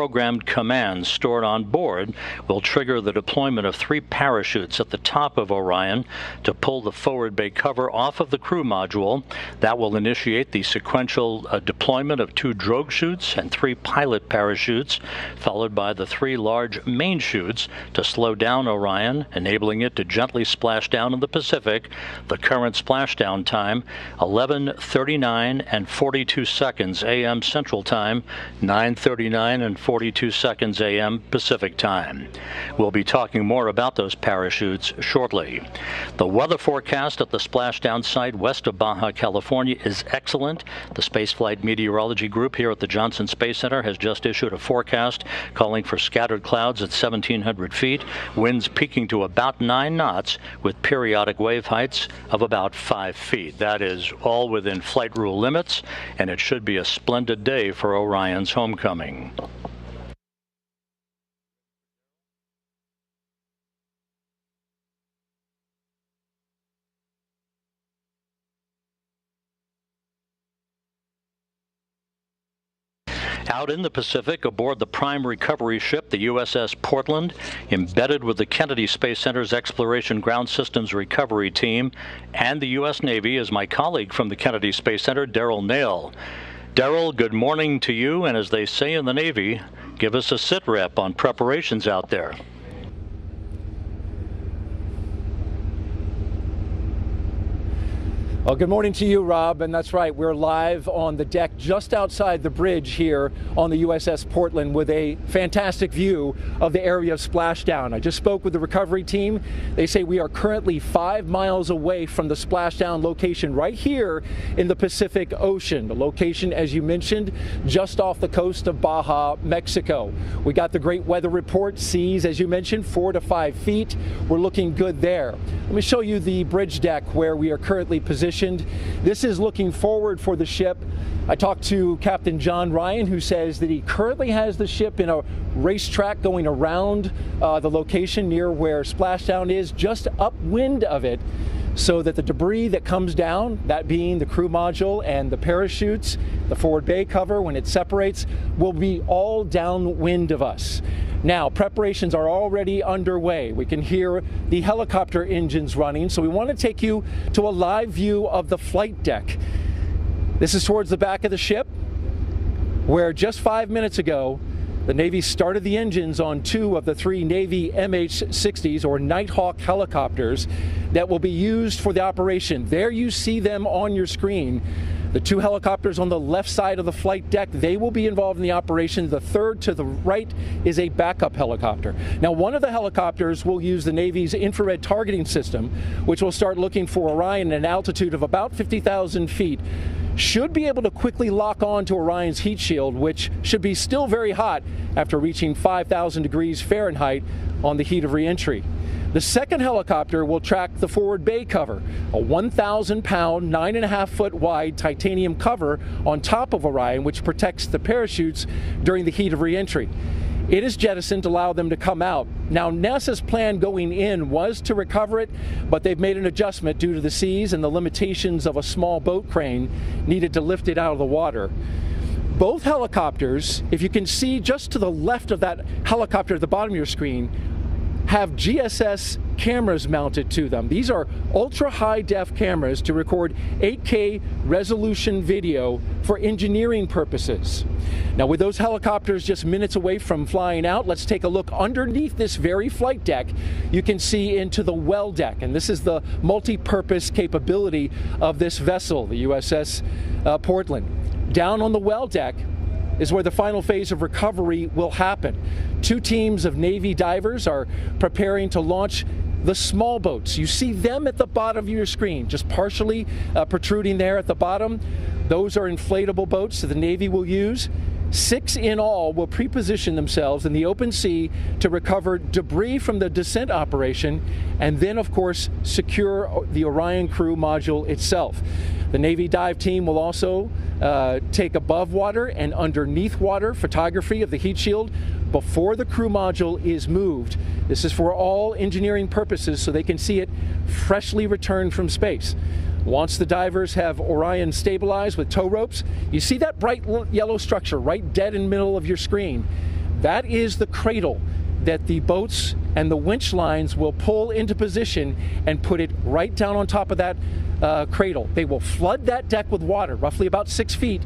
programmed commands stored on board will trigger the deployment of 3 parachutes at the top of Orion to pull the forward bay cover off of the crew module. That will initiate the sequential deployment of 2 drogue chutes and 3 pilot parachutes, followed by the 3 large main chutes to slow down Orion, enabling it to gently splash down in the Pacific. The current splashdown time, 11:39 and 42 seconds a.m. Central Time, 9:39 and 42 seconds a.m. Pacific Time. We'll be talking more about those parachutes shortly. The weather forecast at the splashdown site west of Baja, California is excellent. The Spaceflight Meteorology Group here at the Johnson Space Center has just issued a forecast calling for scattered clouds at 1,700 feet, winds peaking to about 9 knots with periodic wave heights of about 5 feet. That is all within flight rule limits, and it should be a splendid day for Orion's homecoming. Out in the Pacific, aboard the prime recovery ship, the USS Portland, embedded with the Kennedy Space Center's Exploration Ground Systems Recovery Team and the U.S. Navy, is my colleague from the Kennedy Space Center, Daryl Nail. Daryl, good morning to you, and as they say in the Navy, give us a sit rep on preparations out there. Well, good morning to you, Rob, and that's right. We're live on the deck just outside the bridge here on the USS Portland with a fantastic view of the area of splashdown. I just spoke with the recovery team. They say we are currently 5 miles away from the splashdown location right here in the Pacific Ocean. The location, as you mentioned, just off the coast of Baja, Mexico. We got the great weather report, seas, as you mentioned, 4 to 5 feet. We're looking good there. Let me show you the bridge deck where we are currently positioned. This is looking forward for the ship. I talked to Captain John Ryan, who says that he currently has the ship in a racetrack going around the location near where splashdown is, just upwind of it, so that the debris that comes down, that being the crew module and the parachutes, the forward bay cover, when it separates, will be all downwind of us. Now, preparations are already underway. We can hear the helicopter engines running, so we want to take you to a live view of the flight deck. This is towards the back of the ship, where just 5 minutes ago, the Navy started the engines on 2 of the 3 Navy MH-60s, or Nighthawk helicopters, that will be used for the operation. There you see them on your screen. The 2 helicopters on the left side of the flight deck, they will be involved in the operation. The third to the right is a backup helicopter. Now, one of the helicopters will use the Navy's infrared targeting system, which will start looking for Orion at an altitude of about 50,000 feet. Should be able to quickly lock on to Orion's heat shield, which should be still very hot after reaching 5,000 degrees Fahrenheit on the heat of reentry. The second helicopter will track the forward bay cover, a 1,000-pound, 9.5-foot wide titanium cover on top of Orion, which protects the parachutes during the heat of reentry. It is jettisoned to allow them to come out. Now, NASA's plan going in was to recover it, but they've made an adjustment due to the seas and the limitations of a small boat crane needed to lift it out of the water. Both helicopters, if you can see just to the left of that helicopter at the bottom of your screen, have GSS cameras mounted to them. These are ultra high def cameras to record 8K resolution video for engineering purposes. Now, with those helicopters just minutes away from flying out, let's take a look underneath this very flight deck. You can see into the well deck, and this is the multi-purpose capability of this vessel, the USS Portland. Down on the well deck is where the final phase of recovery will happen. 2 teams of Navy divers are preparing to launch the small boats. You see them at the bottom of your screen, just partially protruding there at the bottom. Those are inflatable boats that the Navy will use. 6 in all will pre-position themselves in the open sea to recover debris from the descent operation, and then, of course, secure the Orion crew module itself. The Navy dive team will also take above water and underneath water photography of the heat shield before the crew module is moved. This is for all engineering purposes, so they can see it freshly returned from space. Once the divers have Orion stabilized with tow ropes, you see that bright yellow structure right dead in the middle of your screen. That is the cradle that the boats and the winch lines will pull into position and put it right down on top of that cradle. They will flood that deck with water, roughly about 6 feet,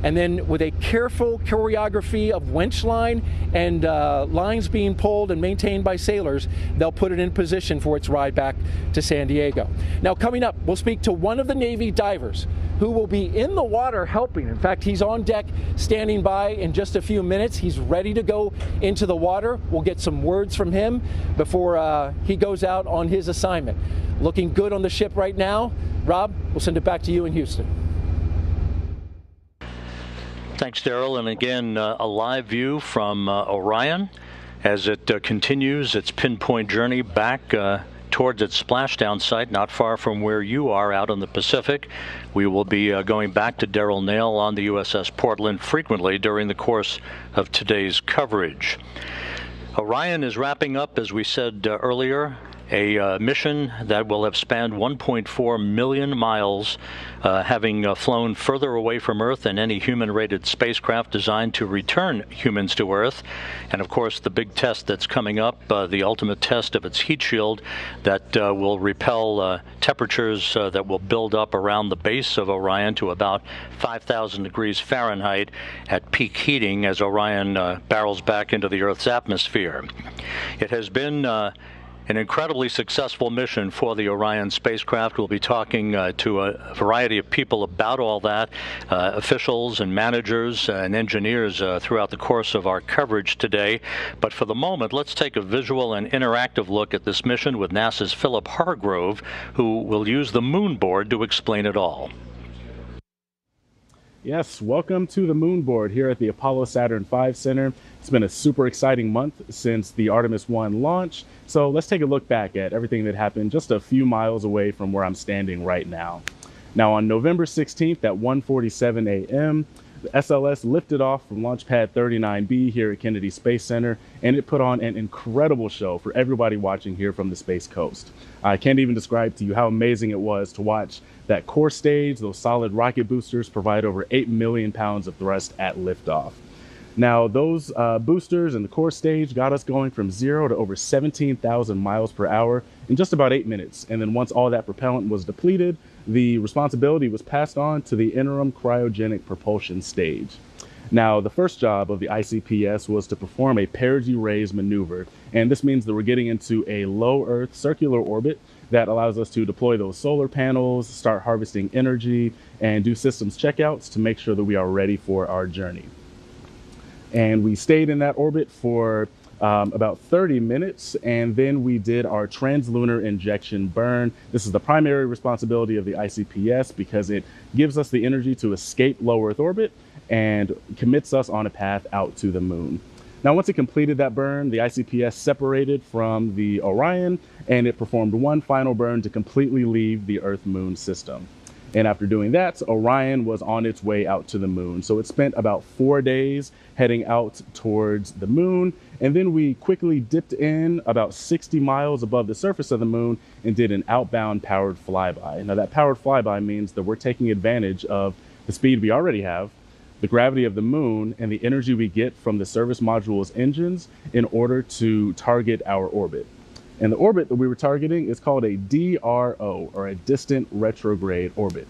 and then with a careful choreography of winch line and lines being pulled and maintained by sailors, they'll put it in position for its ride back to San Diego. Now, coming up, we'll speak to one of the Navy divers who will be in the water helping. In fact, he's on deck standing by in just a few minutes. He's ready to go into the water. We'll get some words from him before he goes out on his assignment. Looking good on the ship right now. Rob, we'll send it back to you in Houston. Thanks, Daryl. And again, a live view from Orion as it continues its pinpoint journey back towards its splashdown site, not far from where you are out in the Pacific. We will be going back to Daryl Nail on the USS Portland frequently during the course of today's coverage. Orion is wrapping up, as we said earlier, a mission that will have spanned 1.4 million miles, having flown further away from Earth than any human-rated spacecraft designed to return humans to Earth. And of course, the big test that's coming up, the ultimate test of its heat shield that will repel temperatures that will build up around the base of Orion to about 5,000 degrees Fahrenheit at peak heating as Orion barrels back into the Earth's atmosphere. It has been an incredibly successful mission for the Orion spacecraft. We'll be talking to a variety of people about all that, officials and managers and engineers throughout the course of our coverage today. But for the moment, let's take a visual and interactive look at this mission with NASA's Philip Hargrove, who will use the moon board to explain it all. Yes, welcome to the moon board here at the Apollo Saturn V Center. It's been a super exciting month since the Artemis I launch. So let's take a look back at everything that happened just a few miles away from where I'm standing right now. Now on November 16th at 1:47 a.m., the SLS lifted off from Launch Pad 39B here at Kennedy Space Center, and it put on an incredible show for everybody watching here from the Space Coast. I can't even describe to you how amazing it was to watch that core stage. Those solid rocket boosters provide over 8 million pounds of thrust at liftoff. Now, those boosters and the core stage got us going from 0 to over 17,000 miles per hour in just about 8 minutes. And then once all that propellant was depleted, the responsibility was passed on to the interim cryogenic propulsion stage. Now, the first job of the ICPS was to perform a perigee raise maneuver. And this means that we're getting into a low Earth circular orbit that allows us to deploy those solar panels, start harvesting energy, and do systems checkouts to make sure that we are ready for our journey. And we stayed in that orbit for about 30 minutes, and then we did our translunar injection burn. This is the primary responsibility of the ICPS because it gives us the energy to escape low Earth orbit and commits us on a path out to the moon. Now, once it completed that burn, the ICPS separated from the Orion, and it performed one final burn to completely leave the Earth-Moon system. And after doing that, Orion was on its way out to the moon. So it spent about 4 days heading out towards the moon. And then we quickly dipped in about 60 miles above the surface of the moon and did an outbound powered flyby. Now, that powered flyby means that we're taking advantage of the speed we already have, the gravity of the moon, and the energy we get from the service module's engines in order to target our orbit. And the orbit that we were targeting is called a DRO, or a distant retrograde orbit.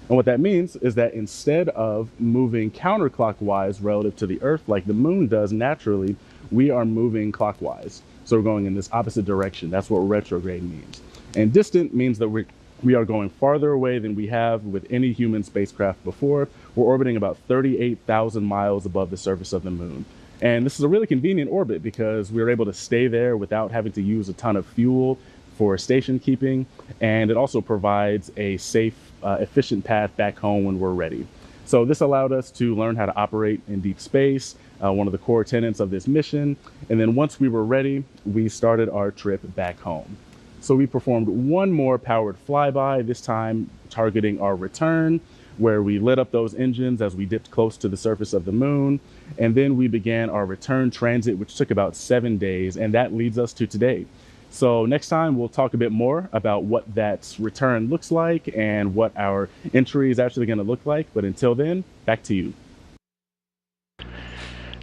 And what that means is that instead of moving counterclockwise relative to the Earth like the moon does naturally, we are moving clockwise. So we're going in this opposite direction. That's what retrograde means. And distant means that we are going farther away than we have with any human spacecraft before. We're orbiting about 38,000 miles above the surface of the moon. And this is a really convenient orbit because we were able to stay there without having to use a ton of fuel for station keeping. And it also provides a safe, efficient path back home when we're ready. So this allowed us to learn how to operate in deep space, one of the core tenets of this mission. And then once we were ready, we started our trip back home. So we performed one more powered flyby, this time targeting our return, where we lit up those engines as we dipped close to the surface of the moon. And then we began our return transit, which took about 7 days, and that leads us to today. So next time we'll talk a bit more about what that return looks like and what our entry is actually going to look like. But until then, back to you.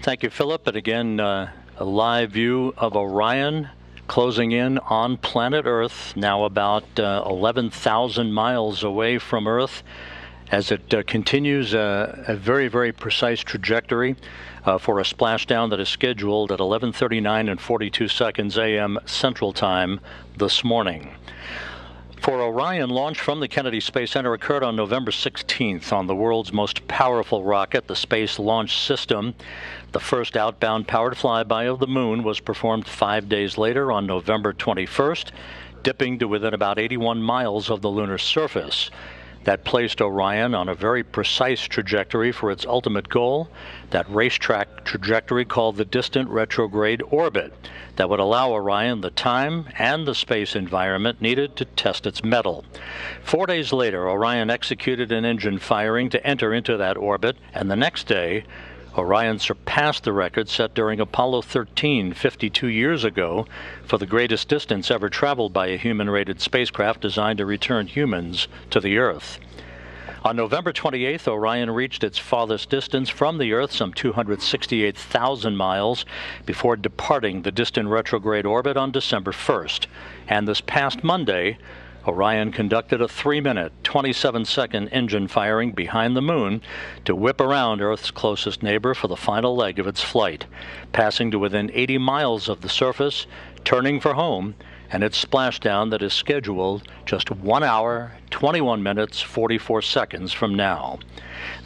Thank you, Philip. And again, a live view of Orion closing in on planet Earth, now about 11,000 miles away from Earth, as it continues a very, very precise trajectory for a splashdown that is scheduled at 11:39 and 42 seconds a.m. Central Time this morning. For Orion, launch from the Kennedy Space Center occurred on November 16th on the world's most powerful rocket, the Space Launch System. The first outbound powered flyby of the moon was performed 5 days later on November 21st, dipping to within about 81 miles of the lunar surface. That placed Orion on a very precise trajectory for its ultimate goal, that racetrack trajectory called the distant retrograde orbit, that would allow Orion the time and the space environment needed to test its mettle. 4 days later, Orion executed an engine firing to enter into that orbit, and the next day, Orion surpassed the record set during Apollo 13 52 years ago for the greatest distance ever traveled by a human-rated spacecraft designed to return humans to the Earth. On November 28th, Orion reached its farthest distance from the Earth, some 268,000 miles, before departing the distant retrograde orbit on December 1st. And this past Monday, Orion conducted a 3-minute, 27-second engine firing behind the moon to whip around Earth's closest neighbor for the final leg of its flight, passing to within 80 miles of the surface, turning for home, and its splashdown that is scheduled just 1 hour, 21 minutes, 44 seconds from now.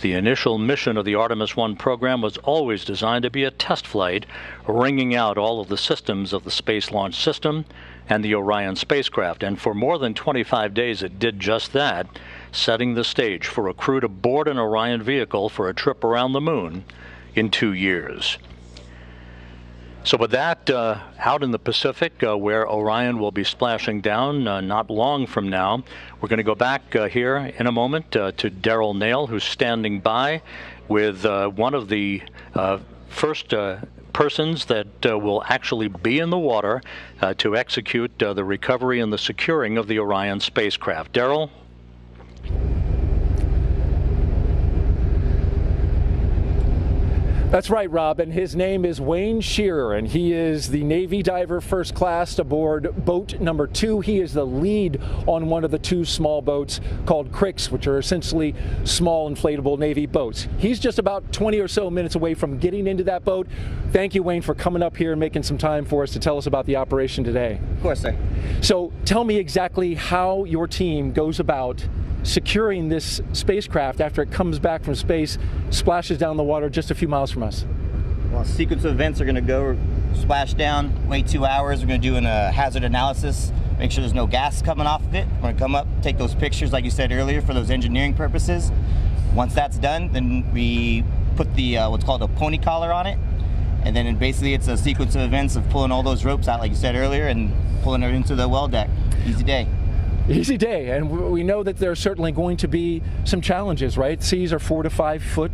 The initial mission of the Artemis I program was always designed to be a test flight, wringing out all of the systems of the Space Launch System and the Orion spacecraft, and for more than 25 days it did just that, setting the stage for a crew to board an Orion vehicle for a trip around the moon in 2 years. So with that, out in the Pacific, where Orion will be splashing down not long from now, we're going to go back here in a moment to Daryl Nail, who's standing by with one of the first persons that will actually be in the water to execute the recovery and the securing of the Orion spacecraft. Daryl? That's right, Rob, and his name is Wayne Shearer, and he is the Navy diver first class aboard boat number 2. He is the lead on one of the 2 small boats called Cricks, which are essentially small inflatable Navy boats. He's just about 20 or so minutes away from getting into that boat. Thank you, Wayne, for coming up here and making some time for us to tell us about the operation today. Of course, sir. So tell me exactly how your team goes about securing this spacecraft after it comes back from space, splashes down the water just a few miles from us. Well, sequence of events are going to go splash down, wait 2 hours. We're going to do a hazard analysis, make sure there's no gas coming off of it. We're going to come up, take those pictures like you said earlier for those engineering purposes. Once that's done, then we put the what's called a pony collar on it, and then basically it's a sequence of events of pulling all those ropes out like you said earlier and pulling it into the well deck. Easy day. Easy day, and we know that there's certainly going to be some challenges, right? Seas are 4 to 5 foot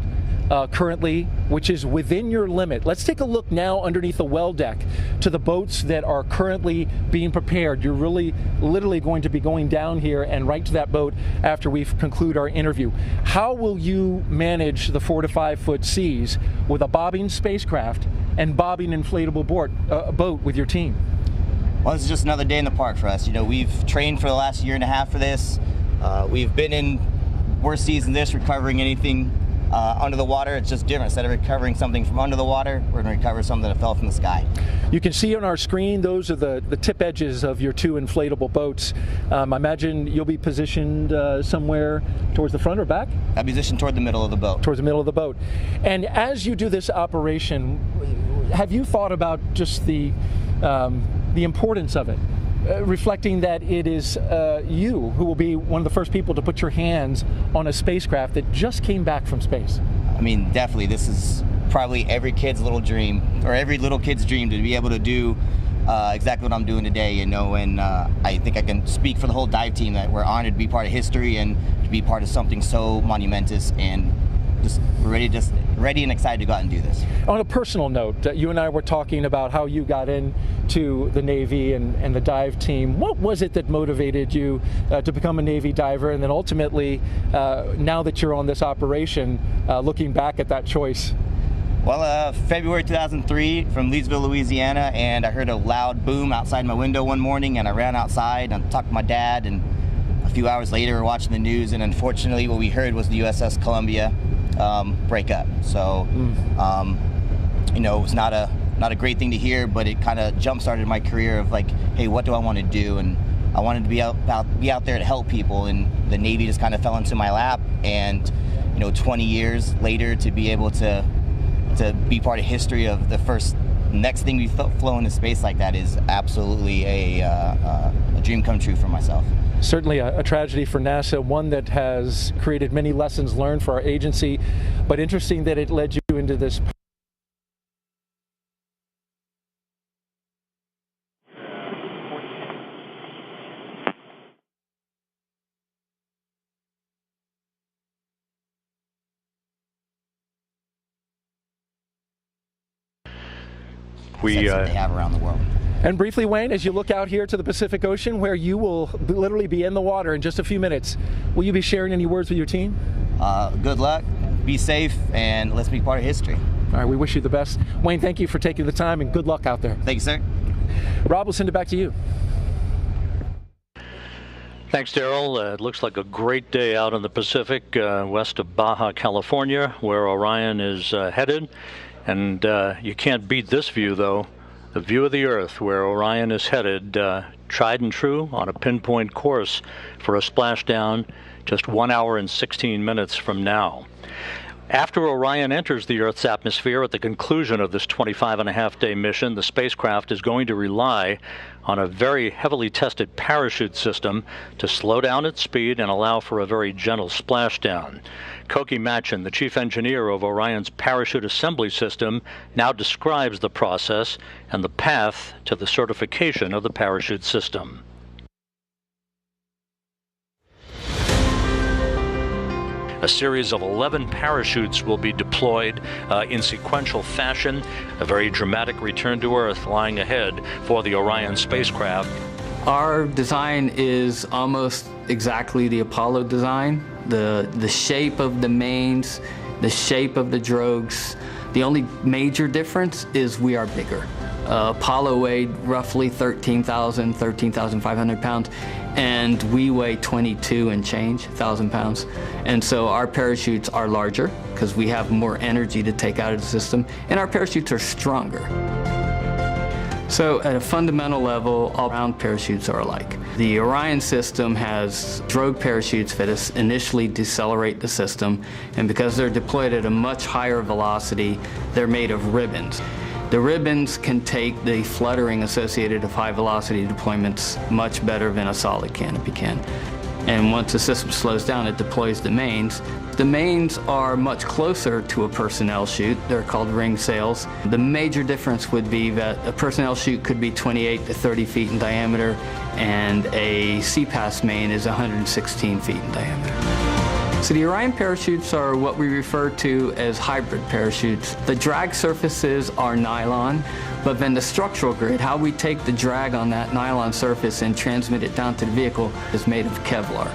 currently, which is within your limit. Let's take a look now underneath the well deck to the boats that are currently being prepared. You're really literally going to be going down here and right to that boat after we conclude our interview. How will you manage the 4 to 5 foot seas with a bobbing spacecraft and bobbing inflatable boat with your team? Well, this is just another day in the park for us. You know, we've trained for the last 1.5 years for this. We've been in worse seas than this, recovering anything under the water. It's just different. Instead of recovering something from under the water, we're going to recover something that fell from the sky. You can see on our screen, those are the tip edges of your 2 inflatable boats. I imagine you'll be positioned somewhere towards the front or back? I'll be positioned toward the middle of the boat. Towards the middle of the boat. And as you do this operation, have you thought about just the importance of it, reflecting that it is you who will be one of the first people to put your hands on a spacecraft that just came back from space? I mean, definitely, this is probably every kid's little dream, or every little kid's dream, to be able to do exactly what I'm doing today, you know, and I think I can speak for the whole dive team that we're honored to be part of history and to be part of something so monumentous, and just ready and excited to go out and do this. On a personal note, you and I were talking about how you got into the Navy and the dive team. What was it that motivated you to become a Navy diver, and then ultimately, now that you're on this operation, looking back at that choice? Well, February 2003 from Leesville, Louisiana, and I heard a loud boom outside my window one morning, and I ran outside and talked to my dad, and a few hours later we're watching the news, and unfortunately what we heard was the USS Columbia break up. So, you know, it was not a great thing to hear, but it kind of jump-started my career of like, hey, what do I want to do? And I wanted to be out there to help people, and the Navy just kind of fell into my lap, and you know, 20 years later to be able to be part of history of the next thing we've flown into space like that is absolutely a dream come true for myself. Certainly a tragedy for NASA, one that has created many lessons learned for our agency, but interesting that it led you into this. They have around the world. And briefly, Wayne, as you look out here to the Pacific Ocean, where you will literally be in the water in just a few minutes, will you be sharing any words with your team? Good luck, be safe, and let's be part of history. All right, we wish you the best. Wayne, thank you for taking the time, and good luck out there. Thank you, sir. Rob, we'll send it back to you. Thanks, Daryl. It looks like a great day out in the Pacific, west of Baja, California, where Orion is headed. And you can't beat this view, though. The view of the Earth, where Orion is headed, tried and true on a pinpoint course for a splashdown just 1 hour and 16 minutes from now. After Orion enters the Earth's atmosphere at the conclusion of this 25-and-a-half-day mission, the spacecraft is going to rely on a very heavily tested parachute system to slow down its speed and allow for a very gentle splashdown. Koki Machin, the chief engineer of Orion's parachute assembly system, now describes the process and the path to the certification of the parachute system. A series of 11 parachutes will be deployed in sequential fashion. A very dramatic return to Earth lying ahead for the Orion spacecraft. Our design is almost exactly the Apollo design. The shape of the mains, the shape of the drogues. The only major difference is we are bigger. Apollo weighed roughly 13,500 pounds, and we weigh 22 and change thousand pounds. And so our parachutes are larger because we have more energy to take out of the system, and our parachutes are stronger. So at a fundamental level, all round parachutes are alike. The Orion system has drogue parachutes that initially decelerate the system, and because they're deployed at a much higher velocity, they're made of ribbons. The ribbons can take the fluttering associated with high velocity deployments much better than a solid canopy can. And once the system slows down, it deploys the mains. The mains are much closer to a personnel chute. They're called ring sails. The major difference would be that a personnel chute could be 28 to 30 feet in diameter, and a CPAS main is 116 feet in diameter. So the Orion parachutes are what we refer to as hybrid parachutes. The drag surfaces are nylon, but then the structural grid, how we take the drag on that nylon surface and transmit it down to the vehicle, is made of Kevlar.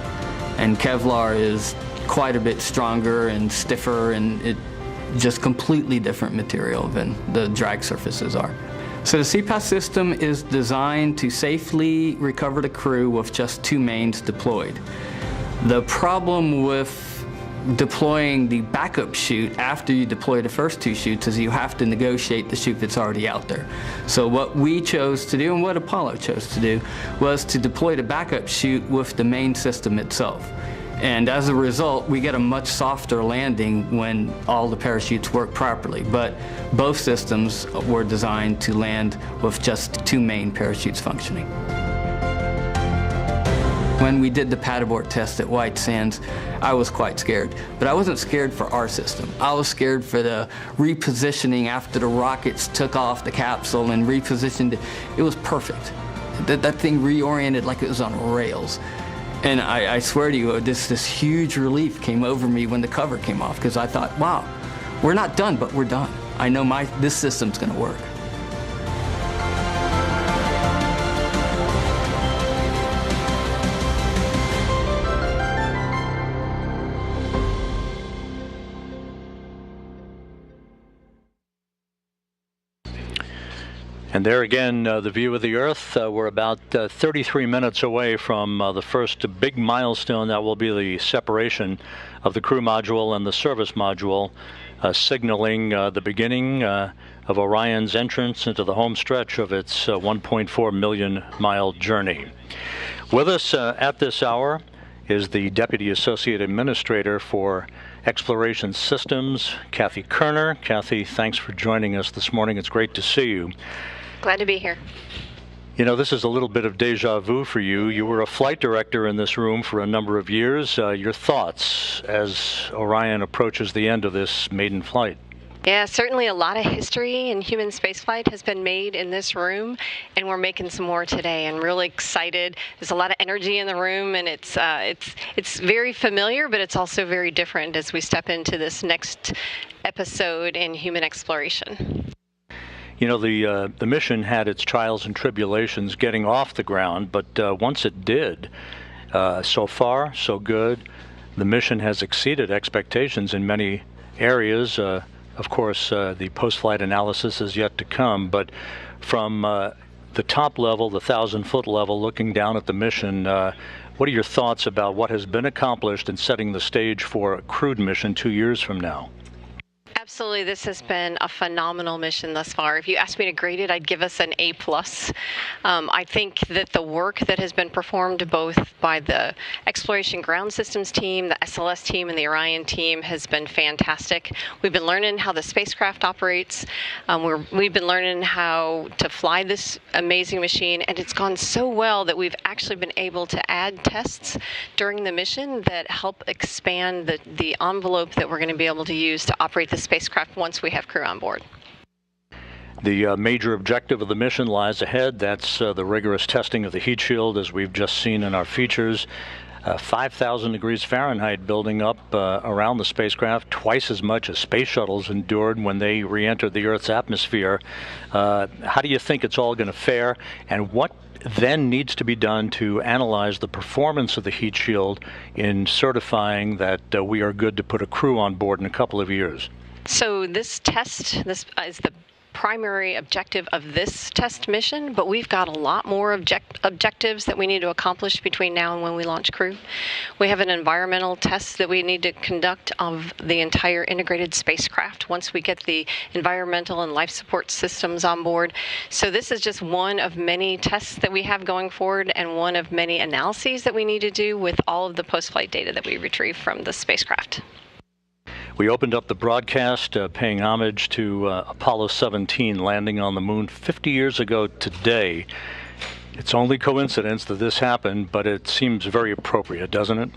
And Kevlar is quite a bit stronger and stiffer, and it just completely different material than the drag surfaces are. So the CPAS system is designed to safely recover the crew with just 2 mains deployed. The problem with deploying the backup chute after you deploy the first 2 chutes is you have to negotiate the chute that's already out there. So what we chose to do, and what Apollo chose to do, was to deploy the backup chute with the main system itself. And as a result, we get a much softer landing when all the parachutes work properly. But both systems were designed to land with just 2 main parachutes functioning. When we did the pad abort test at White Sands, I was quite scared. But I wasn't scared for our system. I was scared for the repositioning after the rockets took off the capsule and repositioned it. It was perfect. That thing reoriented like it was on rails. And I swear to you, this huge relief came over me when the cover came off, because I thought, wow, we're not done, but we're done. I know this system's going to work. And there again, the view of the Earth. We're about 33 minutes away from the first big milestone that will be the separation of the crew module and the service module, signaling the beginning of Orion's entrance into the home stretch of its 1.4 million mile journey. With us at this hour is the Deputy Associate Administrator for Exploration Systems, Kathy Kerner. Kathy, thanks for joining us this morning. It's great to see you. Glad to be here. You know, this is a little bit of deja vu for you. You were a flight director in this room for a number of years. Your thoughts as Orion approaches the end of this maiden flight? Yeah, certainly a lot of history in human spaceflight has been made in this room, and we're making some more today. And really excited. There's a lot of energy in the room, and it's very familiar, but it's also very different as we step into this next episode in human exploration. You know, the mission had its trials and tribulations getting off the ground, but once it did, so far, so good. The mission has exceeded expectations in many areas. Of course, the post-flight analysis is yet to come, but from the top level, the 1,000-foot level, looking down at the mission, what are your thoughts about what has been accomplished in setting the stage for a crewed mission 2 years from now? Absolutely, this has been a phenomenal mission thus far. If you asked me to grade it, I'd give us an A+. I think that the work that has been performed both by the Exploration Ground Systems team, the SLS team, and the Orion team has been fantastic. We've been learning how the spacecraft operates. We've been learning how to fly this amazing machine, and it's gone so well that we've actually been able to add tests during the mission that help expand the envelope that we're going to be able to use to operate the spacecraft once we have crew on board. The major objective of the mission lies ahead. That's the rigorous testing of the heat shield, as we've just seen in our features. 5,000 degrees Fahrenheit building up around the spacecraft, twice as much as space shuttles endured when they re-entered the Earth's atmosphere. How do you think it's all going to fare, and what then needs to be done to analyze the performance of the heat shield in certifying that we are good to put a crew on board in a couple of years? So this is the primary objective of this test mission, but we've got a lot more objectives that we need to accomplish between now and when we launch crew. We have an environmental test that we need to conduct of the entire integrated spacecraft once we get the environmental and life support systems on board. So this is just one of many tests that we have going forward and one of many analyses that we need to do with all of the post-flight data that we retrieve from the spacecraft. We opened up the broadcast paying homage to Apollo 17 landing on the moon 50 years ago today. It's only coincidence that this happened, but it seems very appropriate, doesn't it?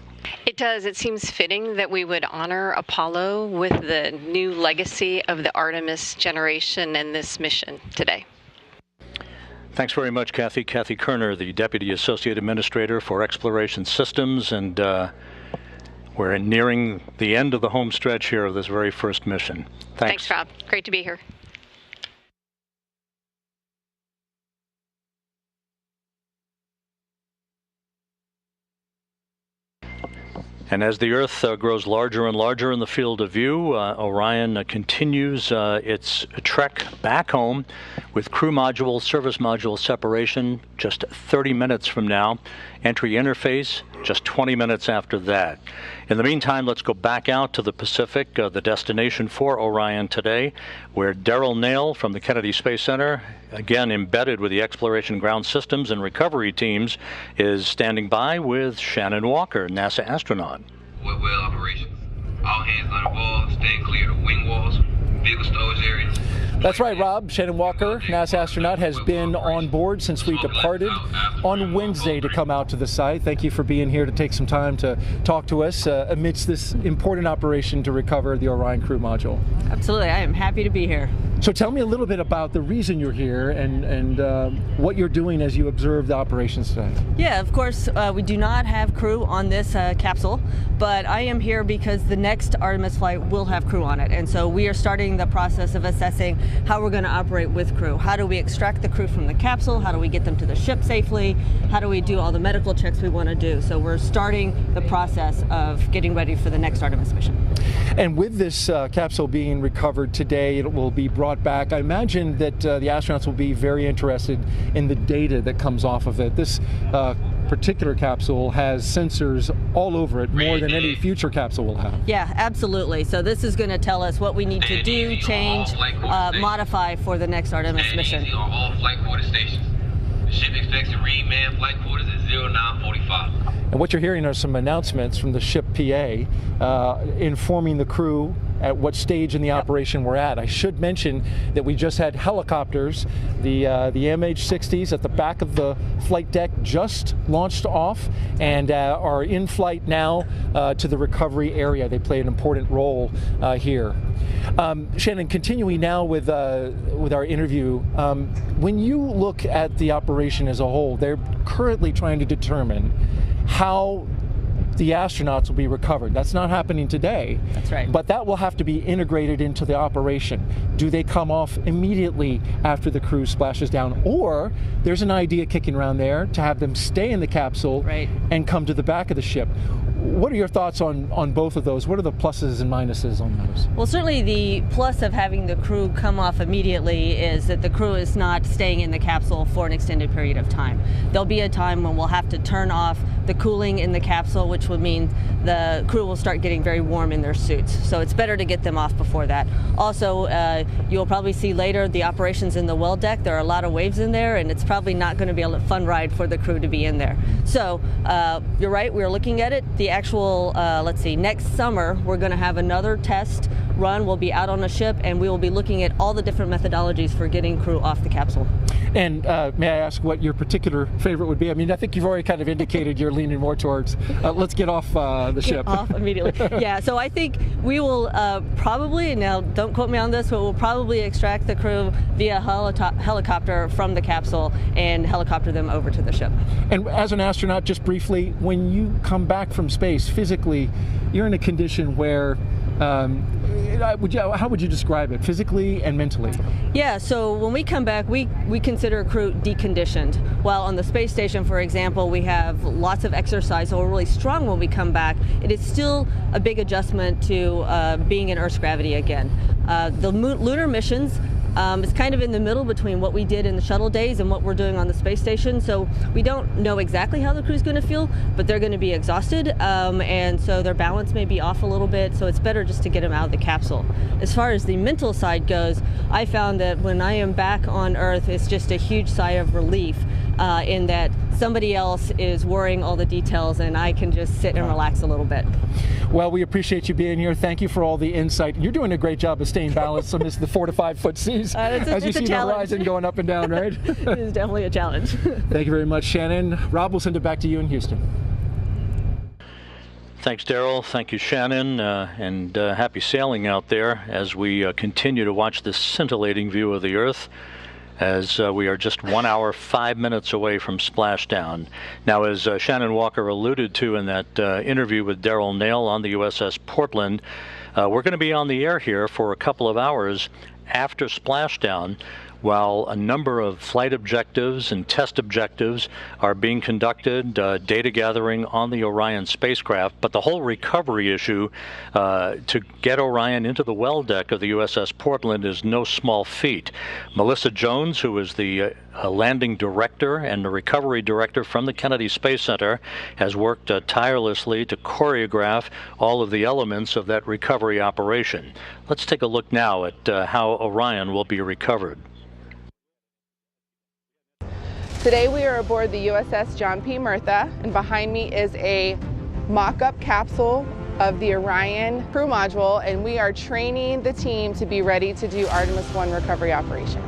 It does. It seems fitting that we would honor Apollo with the new legacy of the Artemis generation and this mission today. Thanks very much, Kathy. Kathy Kerner, the Deputy Associate Administrator for Exploration Systems, and we're nearing the end of the home stretch here of this very first mission. Thanks, Rob. Great to be here. And as the Earth grows larger and larger in the field of view, Orion continues its trek back home with crew module, service module separation just 30 minutes from now. Entry interface just 20 minutes after that. In the meantime, let's go back out to the Pacific, the destination for Orion today, where Darrell Nail from the Kennedy Space Center, again embedded with the Exploration Ground Systems and Recovery teams, is standing by with Shannon Walker, NASA astronaut. Well operations. All hands on the ball, staying clear of wing walls, vehicle storage areas. That's right, Rob. Shannon Walker, NASA astronaut, has been on board since we departed on Wednesday to come out to the site. Thank you for being here to take some time to talk to us amidst this important operation to recover the Orion crew module. Absolutely. I am happy to be here. So tell me a little bit about the reason you're here and what you're doing as you observe the operations today. Yeah, of course, we do not have crew on this capsule, but I am here because the next Artemis flight will have crew on it. And so we are starting the process of assessing how we're going to operate with crew. How do we extract the crew from the capsule? How do we get them to the ship safely? How do we do all the medical checks we want to do? So we're starting the process of getting ready for the next Artemis mission. And with this capsule being recovered today, it will be brought back. I imagine that the astronauts will be very interested in the data that comes off of it. This particular capsule has sensors all over it, more than any future capsule will have. Yeah, absolutely. So this is going to tell us what we need to do, change, modify for the next Artemis mission. On all flight quarter stations. The ship expects to read manned flight quarters at 0945. And what you're hearing are some announcements from the ship PA informing the crew at what stage in the operation we're at. I should mention that we just had helicopters, the MH-60s at the back of the flight deck just launched off and are in flight now to the recovery area. They play an important role here. Shannon, continuing now with our interview, when you look at the operation as a whole, they're currently trying to determine how the astronauts will be recovered. That's not happening today. That's right. But that will have to be integrated into the operation. Do they come off immediately after the crew splashes down? Or there's an idea kicking around there to have them stay in the capsule and come to the back of the ship. What are your thoughts on both of those? What are the pluses and minuses on those? Well, certainly the plus of having the crew come off immediately is that the crew is not staying in the capsule for an extended period of time. There'll be a time when we'll have to turn off the cooling in the capsule, which would mean the crew will start getting very warm in their suits. So it's better to get them off before that. Also, you'll probably see later the operations in the well deck. There are a lot of waves in there, and it's probably not going to be a fun ride for the crew to be in there. So you're right, we're looking at it. The actual, let's see, next summer we're going to have another test run. We'll be out on a ship and we will be looking at all the different methodologies for getting crew off the capsule. And may I ask what your particular favorite would be? I mean, I think you've already kind of indicated you're leaning more towards let's get off the ship. Get off immediately. Yeah, so I think we will probably, now don't quote me on this, but we'll probably extract the crew via helicopter from the capsule and helicopter them over to the ship. And as an astronaut, just briefly, when you come back from space, physically, you're in a condition where how would you describe it, physically and mentally? Yeah, so when we come back, we consider crew deconditioned. While on the space station, for example, we have lots of exercise, so we're really strong when we come back. It is still a big adjustment to being in Earth's gravity again. The lunar missions, it's kind of in the middle between what we did in the shuttle days and what we're doing on the space station. So we don't know exactly how the crew's going to feel, but they're going to be exhausted, and so their balance may be off a little bit. So it's better just to get them out of the capsule. As far as the mental side goes, I found that when I am back on Earth, it's just a huge sigh of relief in that somebody else is worrying all the details and I can just sit and relax a little bit. Well, we appreciate you being here. Thank you for all the insight. You're doing a great job of staying balanced amidst the 4 to 5 foot seas as you see the horizon going up and down, right? It is definitely a challenge. Thank you very much, Shannon. Rob, we'll send it back to you in Houston. Thanks, Daryl. Thank you, Shannon, and happy sailing out there as we continue to watch this scintillating view of the Earth, as we are just 1 hour, 5 minutes away from splashdown. Now, as Shannon Walker alluded to in that interview with Daryl Nail on the USS Portland, we're going to be on the air here for a couple of hours after splashdown, while a number of flight objectives and test objectives are being conducted, data gathering on the Orion spacecraft. But the whole recovery issue to get Orion into the well deck of the USS Portland is no small feat. Melissa Jones, who is the landing director and the recovery director from the Kennedy Space Center, has worked tirelessly to choreograph all of the elements of that recovery operation. Let's take a look now at how Orion will be recovered. Today we are aboard the USS John P. Murtha, and behind me is a mock-up capsule of the Orion crew module, and we are training the team to be ready to do Artemis I recovery operations.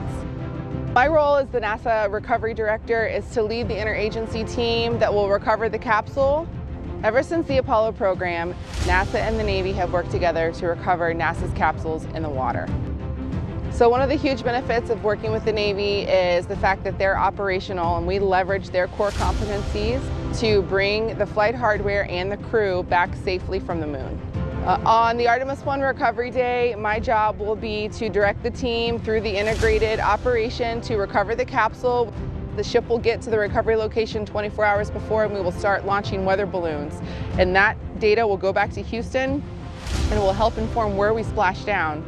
My role as the NASA Recovery Director is to lead the interagency team that will recover the capsule. Ever since the Apollo program, NASA and the Navy have worked together to recover NASA's capsules in the water. So one of the huge benefits of working with the Navy is the fact that they're operational and we leverage their core competencies to bring the flight hardware and the crew back safely from the moon. On the Artemis I recovery day, my job will be to direct the team through the integrated operation to recover the capsule. The ship will get to the recovery location 24 hours before, and we will start launching weather balloons. And that data will go back to Houston and will help inform where we splash down.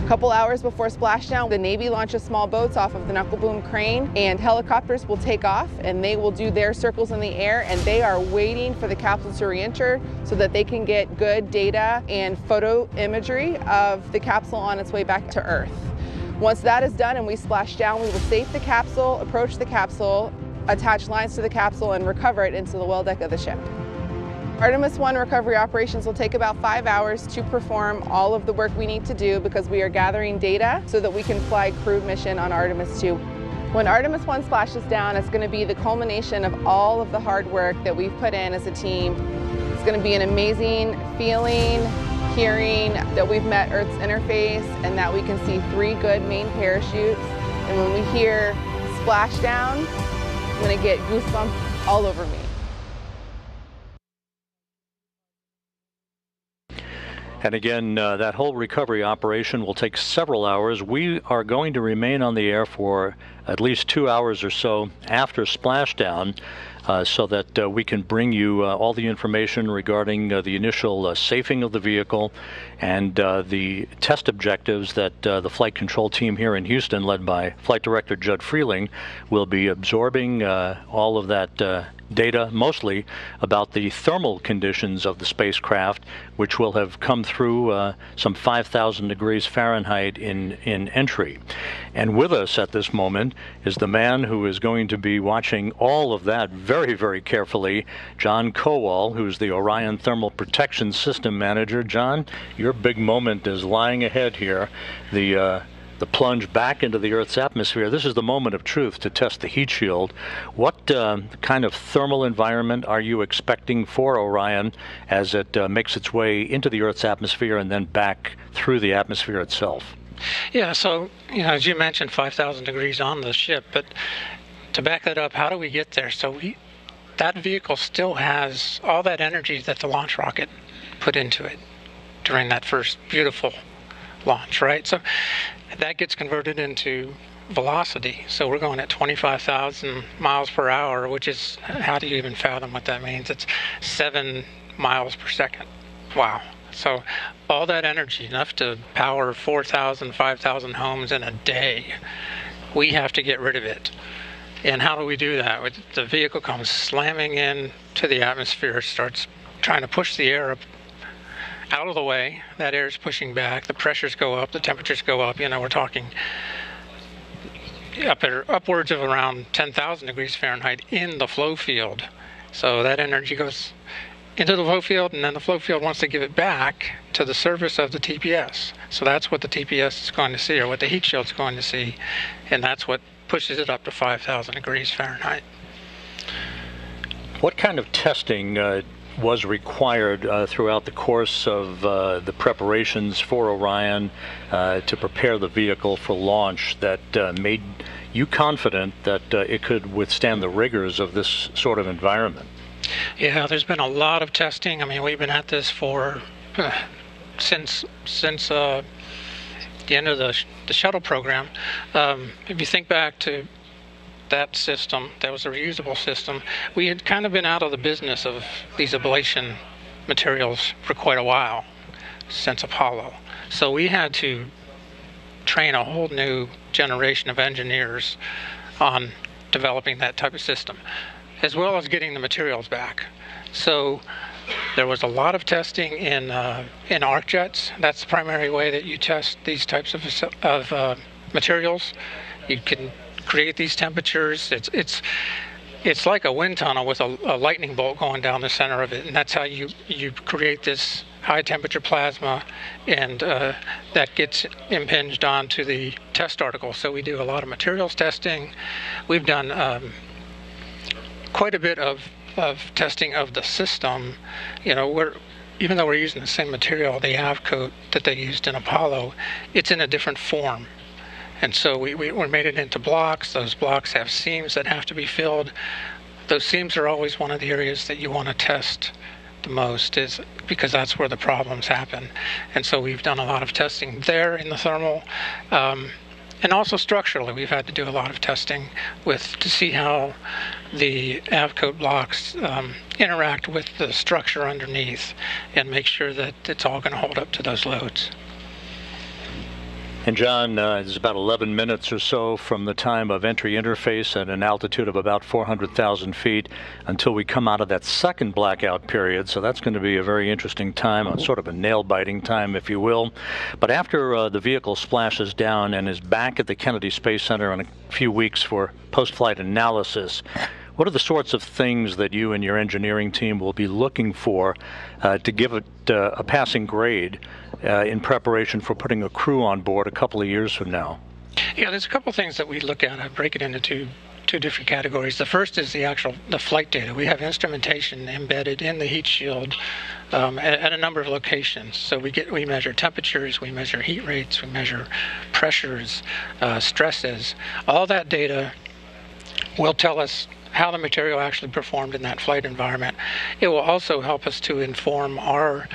A couple hours before splashdown, the Navy launches small boats off of the knuckle boom crane, and helicopters will take off and they will do their circles in the air, and they are waiting for the capsule to re-enter so that they can get good data and photo imagery of the capsule on its way back to Earth. Once that is done and we splash down, we will safe the capsule, approach the capsule, attach lines to the capsule, and recover it into the well deck of the ship. Artemis I recovery operations will take about 5 hours to perform all of the work we need to do because we are gathering data so that we can fly crewed mission on Artemis II. When Artemis I splashes down, it's going to be the culmination of all of the hard work that we've put in as a team. It's going to be an amazing feeling, hearing that we've met Earth's interface and that we can see 3 good main parachutes. And when we hear splashdown, I'm going to get goosebumps all over me. And again, that whole recovery operation will take several hours. We are going to remain on the air for at least 2 hours or so after splashdown, so that we can bring you all the information regarding the initial safing of the vehicle and the test objectives that the flight control team here in Houston, led by Flight Director Judd Freeling, will be absorbing all of that data, mostly about the thermal conditions of the spacecraft, which will have come through some 5,000 degrees Fahrenheit in entry. And with us at this moment is the man who is going to be watching all of that very, very carefully, John Kowal, who's the Orion Thermal Protection System Manager. John, your big moment is lying ahead here. The plunge back into the Earth's atmosphere. This is the moment of truth to test the heat shield. What kind of thermal environment are you expecting for Orion as it makes its way into the Earth's atmosphere and then back through the atmosphere itself? Yeah, so, as you mentioned, 5,000 degrees on the ship, but to back that up, how do we get there? So that vehicle still has all that energy that the launch rocket put into it during that first beautiful launch, right? So that gets converted into velocity. So we're going at 25,000 miles per hour, which is, how do you even fathom what that means? It's 7 miles per second. Wow. So all that energy, enough to power 4,000, 5,000 homes in a day, we have to get rid of it. And how do we do that? The vehicle comes slamming in to the atmosphere, starts trying to push the air up out of the way. That air is pushing back, the pressures go up, the temperatures go up. We're talking upwards of around 10,000 degrees Fahrenheit in the flow field. So that energy goes into the flow field, and then the flow field wants to give it back to the surface of the TPS. So that's what the TPS is going to see, or what the heat shield is going to see, and that's what pushes it up to 5,000 degrees Fahrenheit. What kind of testing was required throughout the course of the preparations for Orion to prepare the vehicle for launch that made you confident that it could withstand the rigors of this sort of environment? Yeah, there's been a lot of testing. I mean, we've been at this for since the end of the shuttle program. If you think back to that system, that was a reusable system, we had kind of been out of the business of these ablation materials for quite a while, since Apollo. So we had to train a whole new generation of engineers on developing that type of system, as well as getting the materials back. So there was a lot of testing in arc jets. That's the primary way that you test these types of materials. You can create these temperatures. It's like a wind tunnel with a lightning bolt going down the center of it, and that's how you create this high temperature plasma, and that gets impinged onto the test article. So we do a lot of materials testing. We've done quite a bit of testing of the system. Even though we're using the same material, the AVCoat that they used in Apollo, it's in a different form. And so we made it into blocks. Those blocks have seams that have to be filled. Those seams are always one of the areas that you want to test the most is because that's where the problems happen. And so we've done a lot of testing there in the thermal. And also structurally, we've had to do a lot of testing to see how the avcoat blocks interact with the structure underneath and make sure that it's all going to hold up to those loads. And John, it's about 11 minutes or so from the time of entry interface at an altitude of about 400,000 feet until we come out of that second blackout period. So that's going to be a very interesting time, sort of a nail-biting time, if you will. But after the vehicle splashes down and is back at the Kennedy Space Center in a few weeks for post-flight analysis, what are the sorts of things that you and your engineering team will be looking for to give it a passing grade in preparation for putting a crew on board a couple of years from now? Yeah, there's a couple things that we look at. I break it into two different categories. The first is the flight data. We have instrumentation embedded in the heat shield at a number of locations. So we measure temperatures, we measure heat rates, we measure pressures, stresses. All that data will tell us how the material actually performed in that flight environment. It will also help us to inform our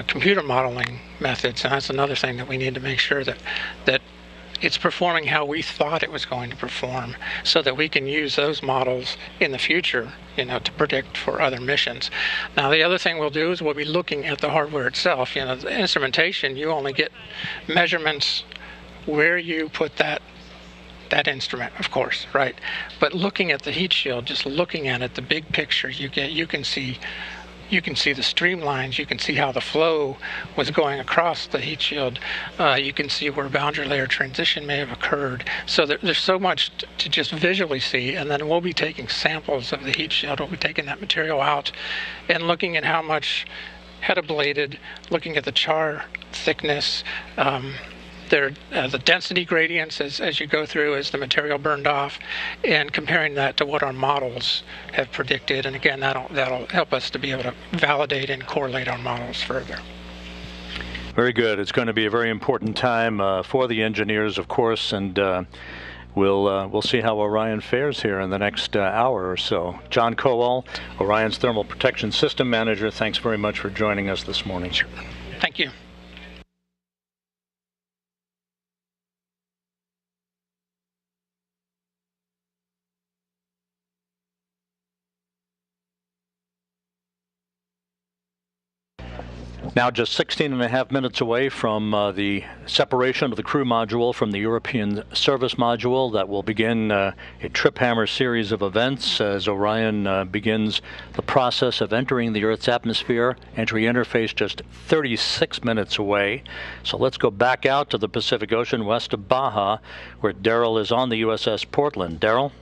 computer modeling methods, and that's another thing that we need to make sure that it's performing how we thought it was going to perform, so that we can use those models in the future, to predict for other missions. Now, the other thing we'll do is we'll be looking at the hardware itself. The instrumentation, you only get measurements where you put that instrument, of course, right? But looking at the heat shield, just looking at it, the big picture, you can see the streamlines, you can see how the flow was going across the heat shield, you can see where boundary layer transition may have occurred. So there's so much to just visually see, and then we'll be taking samples of the heat shield, we'll be taking that material out and looking at how much had ablated, looking at the char thickness, the density gradients as you go through as the material burned off, and comparing that to what our models have predicted. And again, that'll help us to be able to validate and correlate our models further. Very good. It's going to be a very important time for the engineers, of course, and we'll see how Orion fares here in the next hour or so. John Kowal, Orion's Thermal Protection System Manager, thanks very much for joining us this morning. Sure. Thank you. Now just 16 and a half minutes away from the separation of the crew module from the European service module. That will begin a trip hammer series of events as Orion begins the process of entering the Earth's atmosphere. Entry interface just 36 minutes away. So let's go back out to the Pacific Ocean west of Baja, where Daryl is on the USS Portland. Daryl?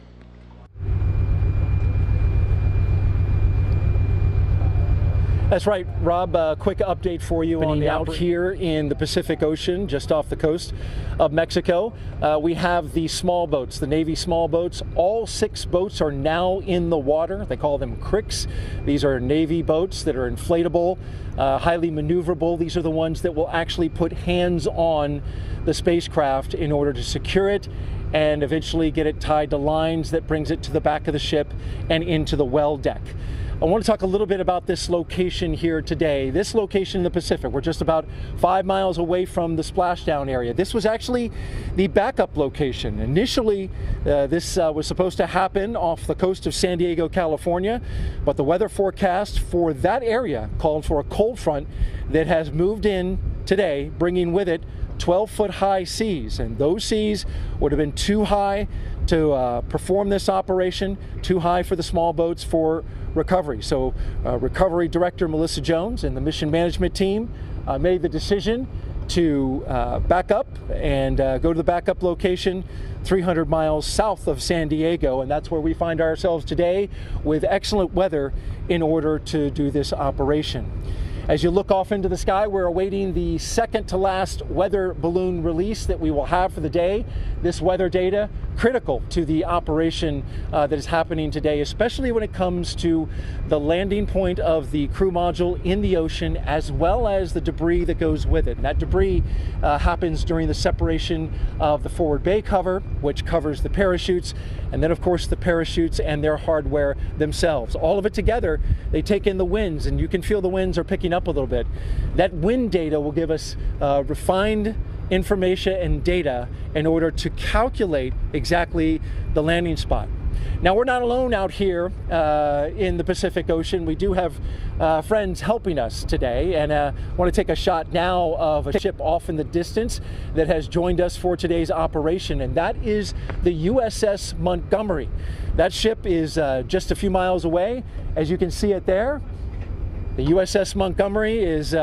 That's right, Rob. A quick update for you on out here in the Pacific Ocean, just off the coast of Mexico. We have the small boats, the Navy small boats. All 6 boats are now in the water. They call them cricks. These are Navy boats that are inflatable, highly maneuverable. These are the ones that will actually put hands on the spacecraft in order to secure it and eventually get it tied to lines that brings it to the back of the ship and into the well deck. I want to talk a little bit about this location here today. This location in the Pacific, we're just about 5 miles away from the splashdown area. This was actually the backup location. Initially, this was supposed to happen off the coast of San Diego, California, but the weather forecast for that area called for a cold front that has moved in today, bringing with it 12-foot high seas, and those seas would have been too high to perform this operation, too high for the small boats for recovery. So Recovery Director Melissa Jones and the mission management team made the decision to back up and go to the backup location 300 miles south of San Diego, and that's where we find ourselves today with excellent weather in order to do this operation. As you look off into the sky, we're awaiting the second to last weather balloon release that we will have for the day. This weather data critical to the operation that is happening today, especially when it comes to the landing point of the crew module in the ocean, as well as the debris that goes with it. And that debris happens during the separation of the forward bay cover, which covers the parachutes, and then of course the parachutes and their hardware themselves. All of it together, they take in the winds, and you can feel the winds are picking up a little bit. That wind data will give us refined information and data in order to calculate exactly the landing spot. Now, we're not alone out here in the Pacific Ocean. We do have friends helping us today, and I want to take a shot now of a ship off in the distance that has joined us for today's operation, and that is the USS Montgomery. That ship is just a few miles away, as you can see it there. The USS Montgomery is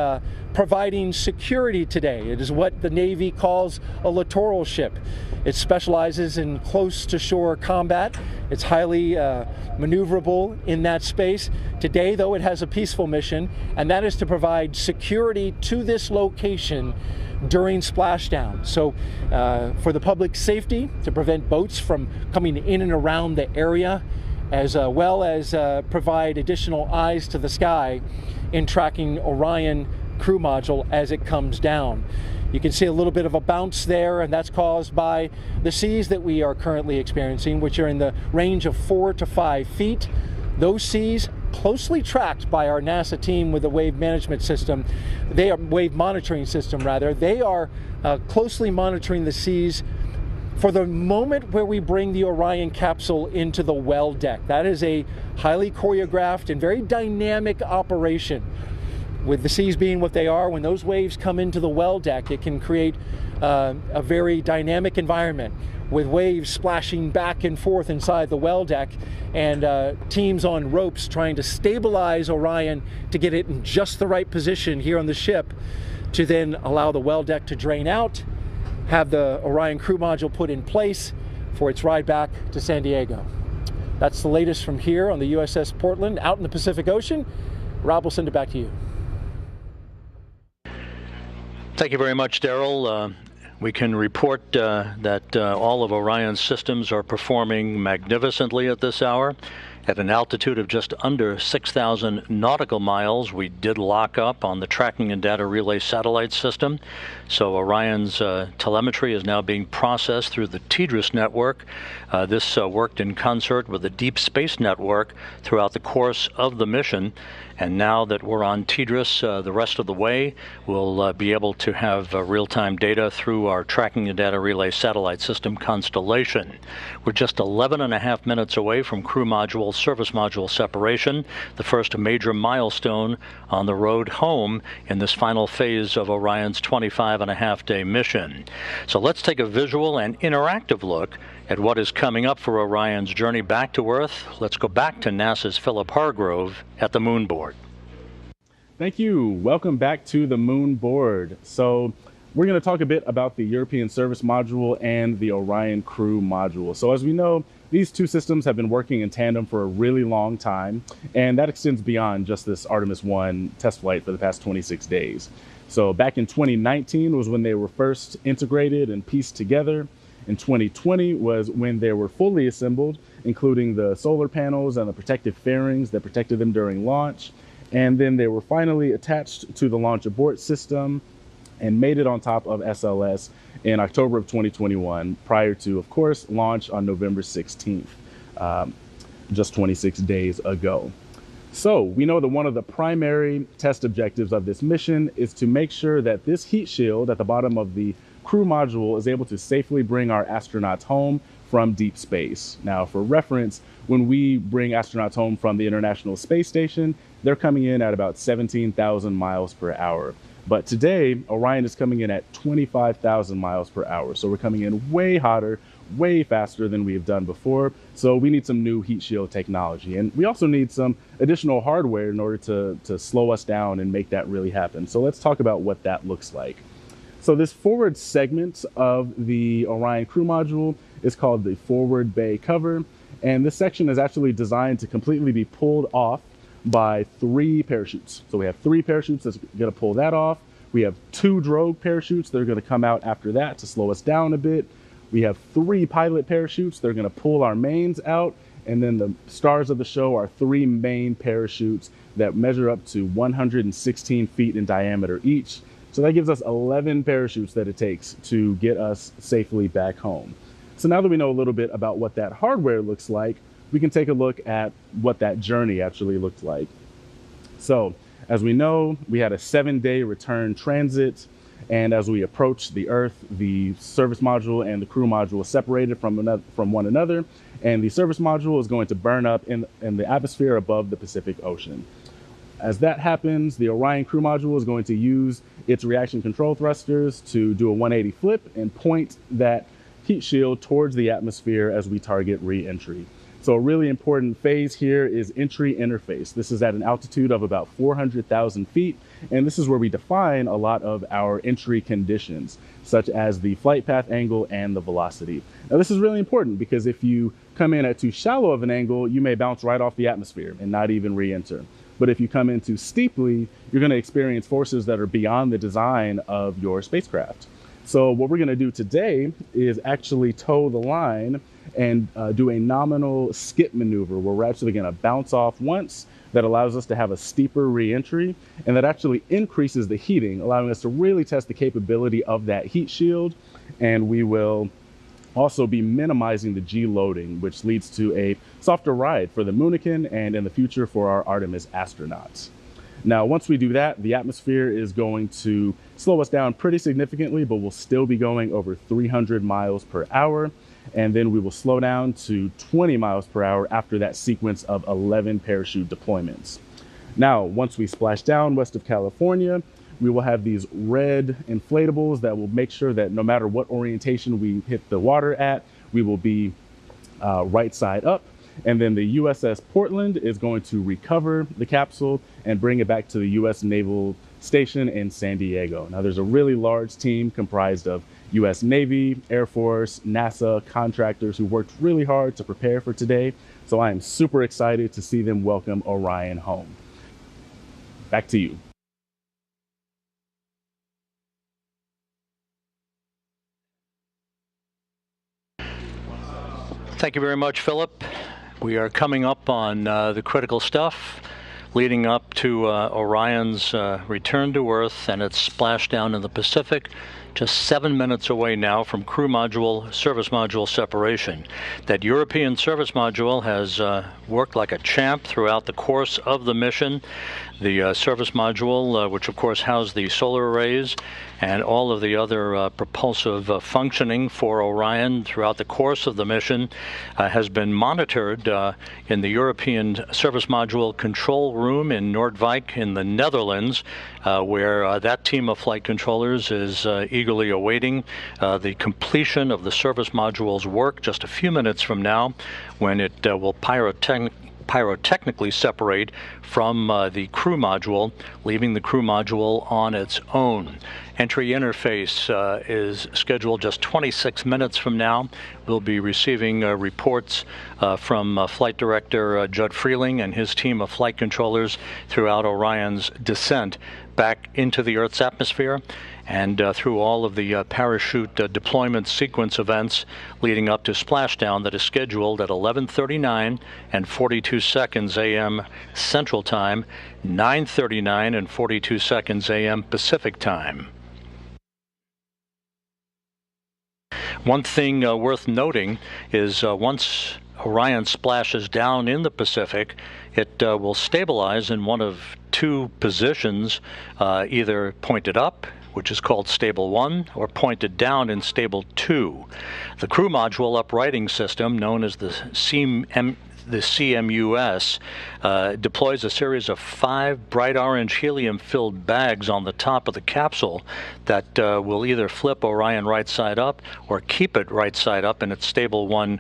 providing security today. It is what the Navy calls a littoral ship. It specializes in close-to-shore combat. It's highly maneuverable in that space. Today, though, it has a peaceful mission, and that is to provide security to this location during splashdown. So for the public safety, to prevent boats from coming in and around the area, as well as provide additional eyes to the sky in tracking Orion crew module as it comes down. You can see a little bit of a bounce there, and that's caused by the seas that we are currently experiencing, which are in the range of 4 to 5 feet. Those seas closely tracked by our NASA team with the wave management system. They are wave monitoring system rather. They are closely monitoring the seas for the moment where we bring the Orion capsule into the well deck. That is a highly choreographed and very dynamic operation. With the seas being what they are, when those waves come into the well deck, it can create a very dynamic environment with waves splashing back and forth inside the well deck, and teams on ropes trying to stabilize Orion to get it in just the right position here on the ship to then allow the well deck to drain out, have the Orion crew module put in place for its ride back to San Diego. That's the latest from here on the USS Portland out in the Pacific Ocean. Rob will send it back to you. Thank you very much, Daryl. We can report that all of Orion's systems are performing magnificently at this hour. At an altitude of just under 6,000 nautical miles, we did lock up on the tracking and data relay satellite system. So Orion's telemetry is now being processed through the TDRS network. This worked in concert with the Deep Space Network throughout the course of the mission. And now that we're on TDRS the rest of the way, we'll be able to have real-time data through our tracking and data relay satellite system constellation. We're just 11.5 minutes away from crew module, service module separation, the first major milestone on the road home in this final phase of Orion's 25.5-day mission. So let's take a visual and interactive look at what is coming up for Orion's journey back to Earth. Let's go back to NASA's Philip Hargrove at the moon board. Thank you. Welcome back to the moon board. So we're going to talk a bit about the European Service Module and the Orion Crew Module. So as we know, these two systems have been working in tandem for a really long time, and that extends beyond just this Artemis I test flight for the past 26 days. So back in 2019 was when they were first integrated and pieced together. In 2020 was when they were fully assembled, including the solar panels and the protective fairings that protected them during launch. And then they were finally attached to the launch abort system and made it on top of SLS in October of 2021, prior to, of course, launch on November 16th, just 26 days ago. So we know that one of the primary test objectives of this mission is to make sure that this heat shield at the bottom of the crew module is able to safely bring our astronauts home from deep space. Now, for reference, when we bring astronauts home from the International Space Station, they're coming in at about 17,000 miles per hour. But today, Orion is coming in at 25,000 miles per hour. So we're coming in way hotter, way faster than we have done before. So we need some new heat shield technology. And we also need some additional hardware in order to slow us down and make that really happen. So let's talk about what that looks like. So this forward segment of the Orion crew module is called the forward bay cover. And this section is actually designed to completely be pulled off by 3 parachutes. So we have 3 parachutes that's going to pull that off. We have 2 drogue parachutes that are going to come out after that to slow us down a bit. We have 3 pilot parachutes that are going to pull our mains out. And then the stars of the show are 3 main parachutes that measure up to 116 feet in diameter each. So that gives us 11 parachutes that it takes to get us safely back home. So now that we know a little bit about what that hardware looks like, we can take a look at what that journey actually looked like. So as we know, we had a 7-day return transit. And as we approached the Earth, the service module and the crew module separated from one another. And the service module is going to burn up in the atmosphere above the Pacific Ocean. As that happens, the Orion crew module is going to use its reaction control thrusters to do a 180 flip and point that heat shield towards the atmosphere as we target re-entry. So a really important phase here is entry interface. This is at an altitude of about 400,000 feet, and this is where we define a lot of our entry conditions, such as the flight path angle and the velocity. Now this is really important because if you come in at too shallow of an angle, you may bounce right off the atmosphere and not even re-enter. But if you come in too steeply, you're going to experience forces that are beyond the design of your spacecraft. So what we're going to do today is actually toe the line and do a nominal skip maneuver where we're actually going to bounce off once. That allows us to have a steeper re-entry, and that actually increases the heating, allowing us to really test the capability of that heat shield. And we will also be minimizing the G loading, which leads to a softer ride for the Moonican and in the future for our Artemis astronauts. Now, once we do that, the atmosphere is going to slow us down pretty significantly, but we'll still be going over 300 miles per hour. And then we will slow down to 20 miles per hour after that sequence of 11 parachute deployments. Now, once we splash down west of California, we will have these red inflatables that will make sure that no matter what orientation we hit the water at, we will be right side up. And then the USS Portland is going to recover the capsule and bring it back to the US Naval Station in San Diego. Now, there's a really large team comprised of US Navy, Air Force, NASA, contractors who worked really hard to prepare for today. So I am super excited to see them welcome Orion home. Back to you. Thank you very much, Philip. We are coming up on the critical stuff leading up to Orion's return to Earth and its splashdown in the Pacific, just 7 minutes away now from crew module, service module separation. That European service module has worked like a champ throughout the course of the mission. The service module, which of course housed the solar arrays and all of the other propulsive functioning for Orion throughout the course of the mission, has been monitored in the European service module control room in Noordwijk in the Netherlands, where that team of flight controllers is eagerly awaiting the completion of the service module's work just a few minutes from now, when it will pyrotechnically separate from the crew module, leaving the crew module on its own. Entry interface is scheduled just 26 minutes from now. We'll be receiving reports from Flight Director Judd Freeling and his team of flight controllers throughout Orion's descent back into the Earth's atmosphere and through all of the parachute deployment sequence events leading up to splashdown that is scheduled at 11:39 and 42 seconds a.m. Central Time, 9:39 and 42 seconds a.m. Pacific Time. One thing worth noting is once Orion splashes down in the Pacific, it will stabilize in one of 2 positions, either pointed up, which is called Stable 1, or pointed down in Stable 2. The crew module uprighting system, known as the CMUS, deploys a series of 5 bright orange helium-filled bags on the top of the capsule that will either flip Orion right side up or keep it right side up in its Stable 1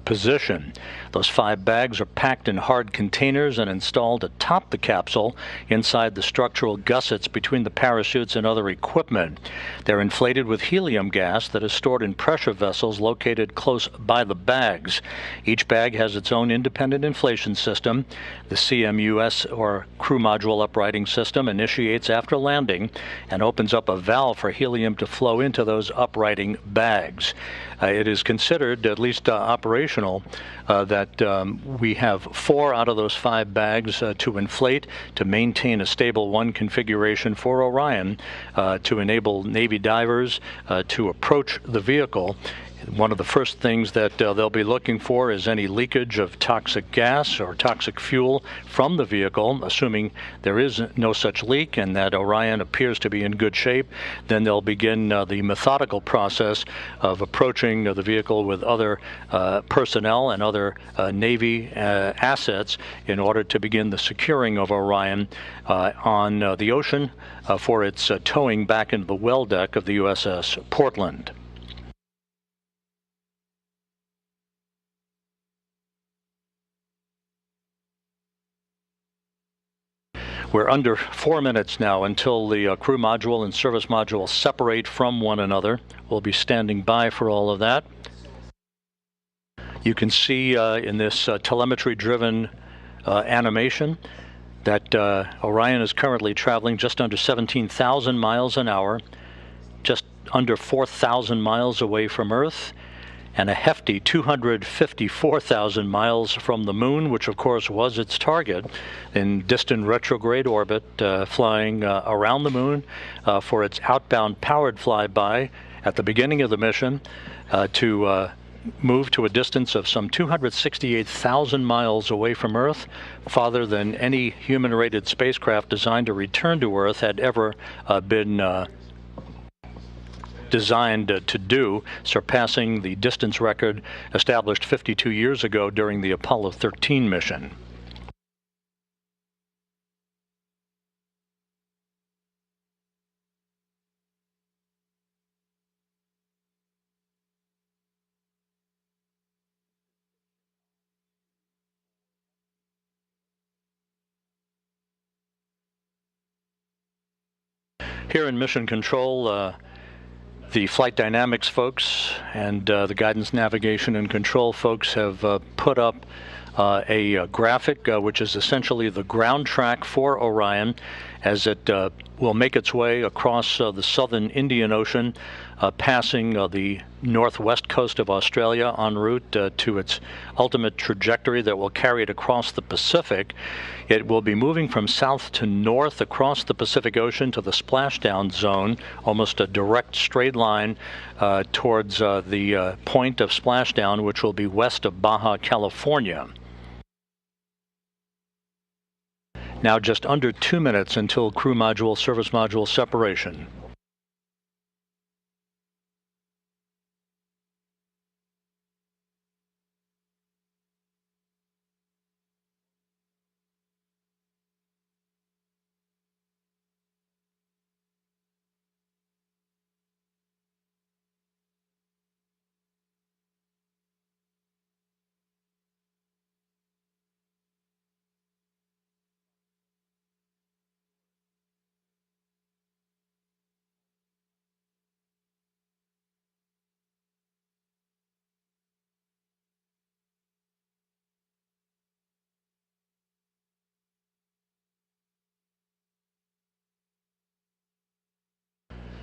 position. Those 5 bags are packed in hard containers and installed atop the capsule inside the structural gussets between the parachutes and other equipment. They're inflated with helium gas that is stored in pressure vessels located close by the bags. Each bag has its own independent independent inflation system. The CMUS, or crew module uprighting system, initiates after landing and opens up a valve for helium to flow into those uprighting bags. It is considered, at least operational, that we have 4 out of those 5 bags to inflate to maintain a stable 1 configuration for Orion to enable Navy divers to approach the vehicle. One of the first things that they'll be looking for is any leakage of toxic gas or toxic fuel from the vehicle. Assuming there is no such leak and that Orion appears to be in good shape, then they'll begin the methodical process of approaching the vehicle with other personnel and other Navy assets in order to begin the securing of Orion on the ocean for its towing back into the well deck of the USS Portland. We're under 4 minutes now until the crew module and service module separate from one another. We'll be standing by for all of that. You can see in this telemetry-driven animation that Orion is currently traveling just under 17,000 miles an hour, just under 4,000 miles away from Earth, and a hefty 254,000 miles from the moon, which of course was its target, in distant retrograde orbit, flying around the moon for its outbound powered flyby at the beginning of the mission to move to a distance of some 268,000 miles away from Earth, farther than any human-rated spacecraft designed to return to Earth had ever been designed to do, surpassing the distance record established 52 years ago during the Apollo 13 mission. Here in Mission Control, the flight dynamics folks and the guidance, navigation, and control folks have put up a graphic which is essentially the ground track for Orion as it will make its way across the southern Indian Ocean, passing the northwest coast of Australia en route to its ultimate trajectory that will carry it across the Pacific. It will be moving from south to north across the Pacific Ocean to the splashdown zone, almost a direct straight line towards the point of splashdown, which will be west of Baja, California. Now just under 2 minutes until crew module, service module separation.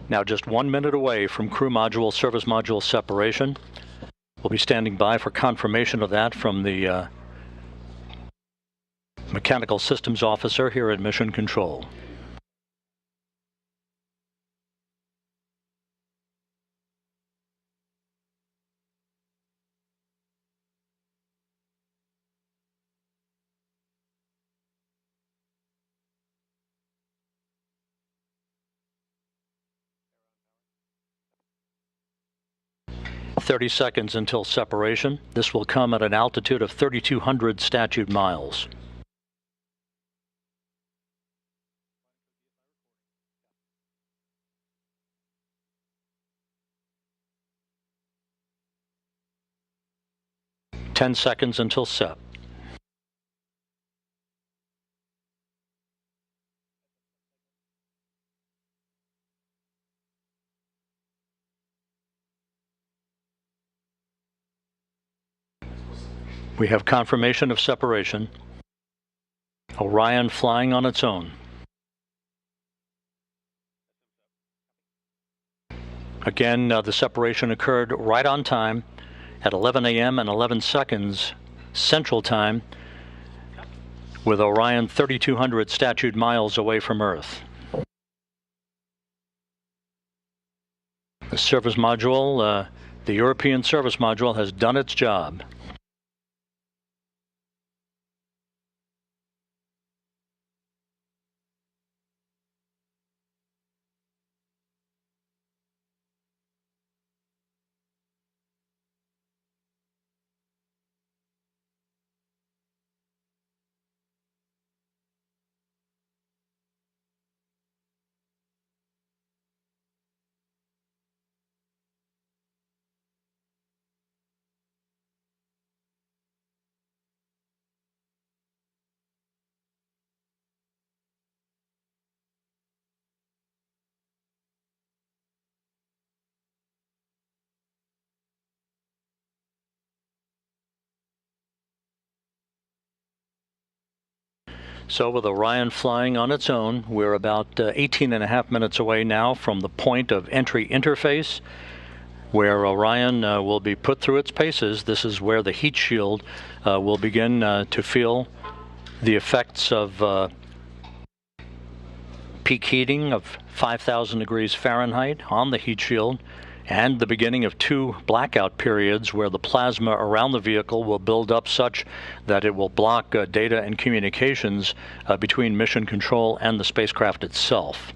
Now just 1 minute away from crew module, service module separation. We'll be standing by for confirmation of that from the mechanical systems officer here at Mission Control. "30 seconds until separation. This will come at an altitude of 3,200 statute miles. "10 seconds until SEP. We have confirmation of separation. Orion flying on its own. Again, the separation occurred right on time at 11 a.m. and 11 seconds Central Time, with Orion 3,200 statute miles away from Earth. The service module, the European service module, has done its job. So with Orion flying on its own, we're about 18.5 minutes away now from the point of entry interface, where Orion will be put through its paces. This is where the heat shield will begin to feel the effects of peak heating of 5,000 degrees Fahrenheit on the heat shield, and the beginning of 2 blackout periods where the plasma around the vehicle will build up such that it will block data and communications between mission control and the spacecraft itself.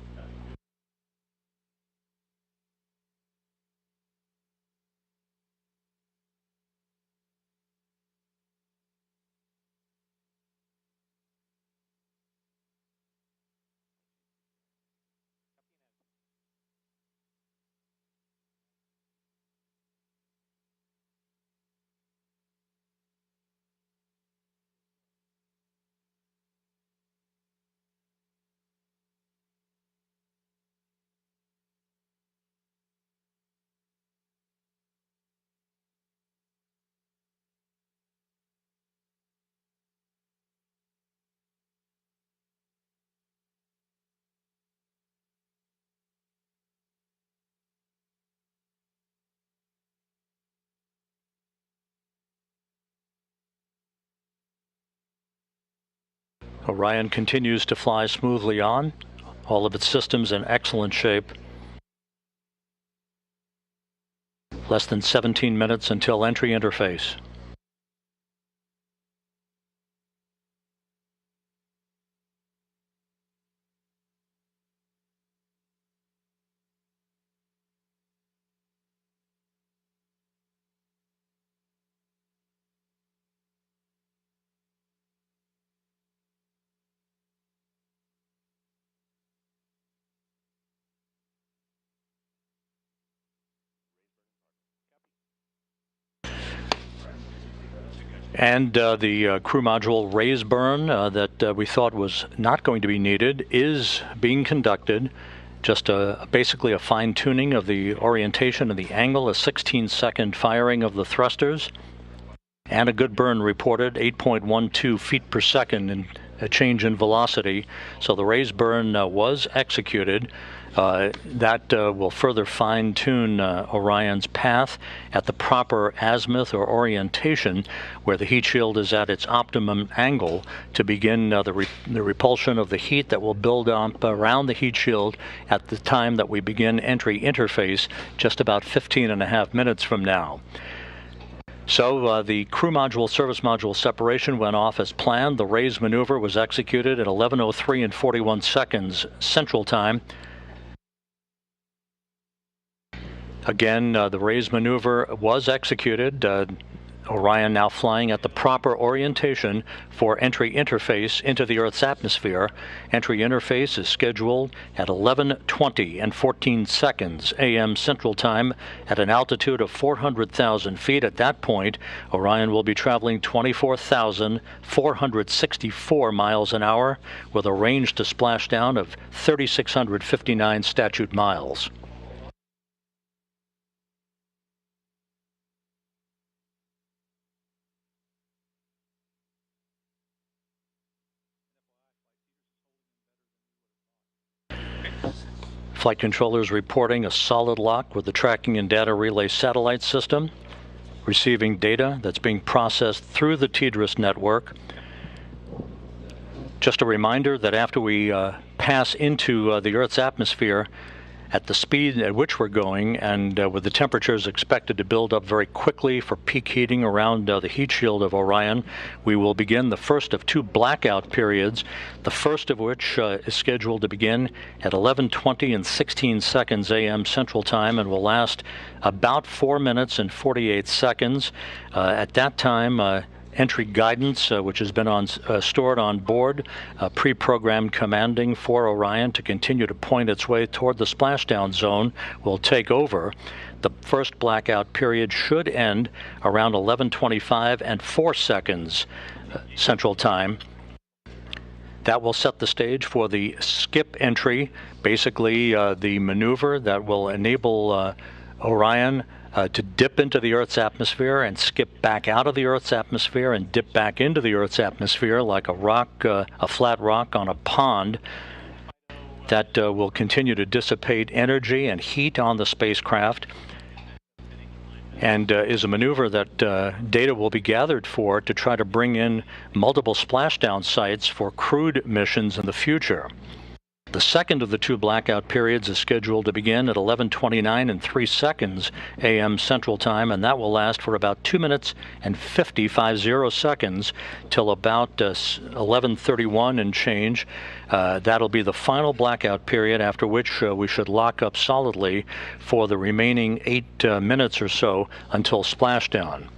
Orion continues to fly smoothly on, all of its systems in excellent shape. Less than 17 minutes until entry interface. And the crew module raise burn that we thought was not going to be needed is being conducted. Just basically a fine-tuning of the orientation and the angle, a 16-second firing of the thrusters, and a good burn reported, 8.12 feet per second in a change in velocity. So the raise burn was executed. That will further fine-tune Orion's path at the proper azimuth or orientation, where the heat shield is at its optimum angle to begin the repulsion of the heat that will build up around the heat shield at the time that we begin entry interface, just about 15.5 minutes from now. So the crew module service module separation went off as planned. The raise maneuver was executed at 11:03 and 41 seconds Central Time. Again, the raise maneuver was executed. Orion now flying at the proper orientation for entry interface into the Earth's atmosphere. Entry interface is scheduled at 11:20 and 14 seconds a.m. Central Time at an altitude of 400,000 feet. At that point, Orion will be traveling 24,464 miles an hour with a range to splashdown of 3,659 statute miles. Flight controllers reporting a solid lock with the tracking and data relay satellite system, receiving data that's being processed through the TDRS network. Just a reminder that after we pass into the Earth's atmosphere, at the speed at which we're going, and with the temperatures expected to build up very quickly for peak heating around the heat shield of Orion, we will begin the first of two blackout periods, the first of which is scheduled to begin at 11:20 and 16 seconds a.m. Central Time and will last about 4 minutes and 48 seconds. At that time, entry guidance, which has been stored on board, pre-programmed commanding for Orion to continue to point its way toward the splashdown zone, will take over. The first blackout period should end around 11:25 and 4 seconds Central Time. That will set the stage for the skip entry, basically the maneuver that will enable Orion to dip into the Earth's atmosphere and skip back out of the Earth's atmosphere and dip back into the Earth's atmosphere like a rock, a flat rock on a pond. That will continue to dissipate energy and heat on the spacecraft, and is a maneuver that data will be gathered for to try to bring in multiple splashdown sites for crewed missions in the future. The second of the two blackout periods is scheduled to begin at 11:29 and 3 seconds a.m. Central Time, and that will last for about 2 minutes and 50 seconds till about 11:31 and change. That'll be the final blackout period, after which we should lock up solidly for the remaining 8 minutes or so until splashdown.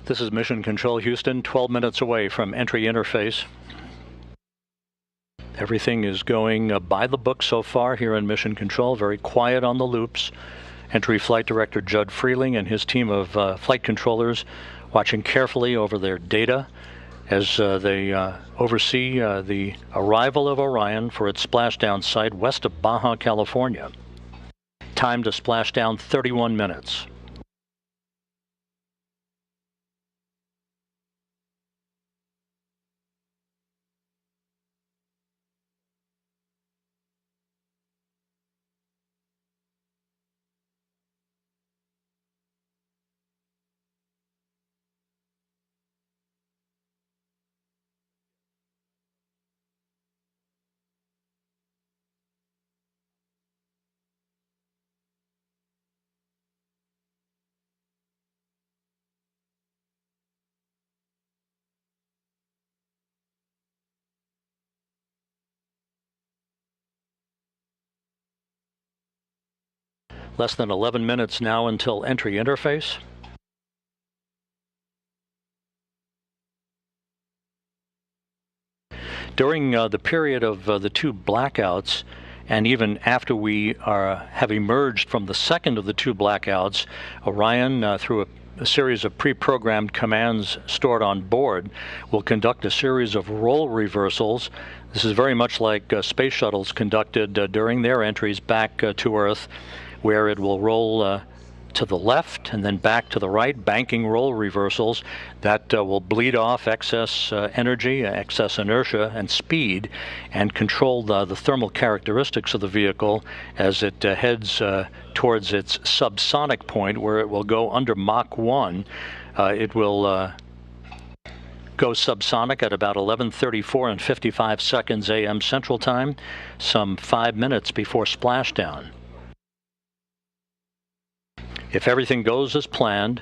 This is Mission Control Houston, 12 minutes away from entry interface. Everything is going by the book so far here in Mission Control, very quiet on the loops. Entry Flight Director Judd Freeling and his team of flight controllers watching carefully over their data as they oversee the arrival of Orion for its splashdown site west of Baja, California. Time to splashdown 31 minutes. Less than 11 minutes now until entry interface. During the period of the two blackouts, and even after we have emerged from the second of the two blackouts, Orion, through a series of pre-programmed commands stored on board, will conduct a series of role reversals. This is very much like space shuttles conducted during their entries back to Earth, where it will roll to the left and then back to the right, banking roll reversals that will bleed off excess energy, excess inertia, and speed, and control the thermal characteristics of the vehicle as it heads towards its subsonic point, where it will go under Mach 1. It will go subsonic at about 11:34 and 55 seconds a.m. Central Time, some 5 minutes before splashdown. If everything goes as planned,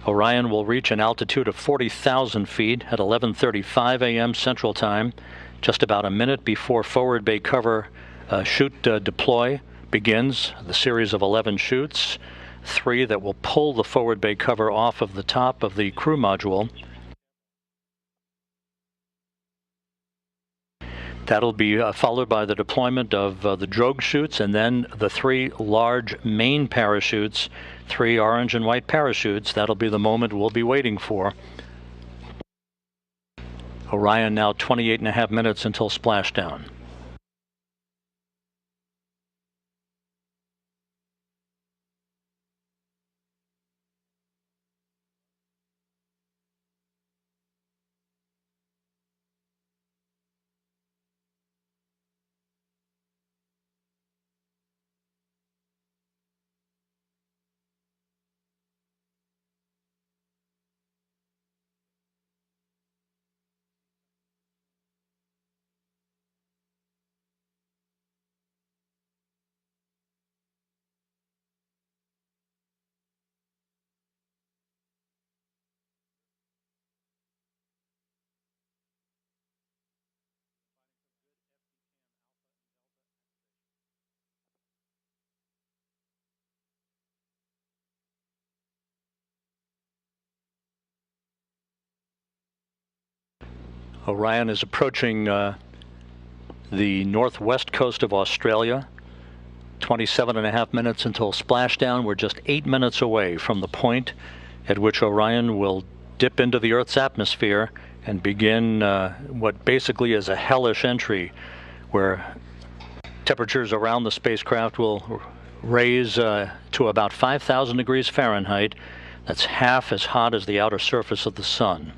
Orion will reach an altitude of 40,000 feet at 11:35 a.m. Central Time, just about a minute before forward bay cover chute deploy begins. The series of 11 chutes, 3 that will pull the forward bay cover off of the top of the crew module. That'll be followed by the deployment of the drogue chutes, and then the 3 large main parachutes, 3 orange and white parachutes. That'll be the moment we'll be waiting for. Orion now 28.5 minutes until splashdown. Orion is approaching the northwest coast of Australia. 27.5 minutes until splashdown. We're just 8 minutes away from the point at which Orion will dip into the Earth's atmosphere and begin what basically is a hellish entry, where temperatures around the spacecraft will raise to about 5,000 degrees Fahrenheit. That's half as hot as the outer surface of the sun.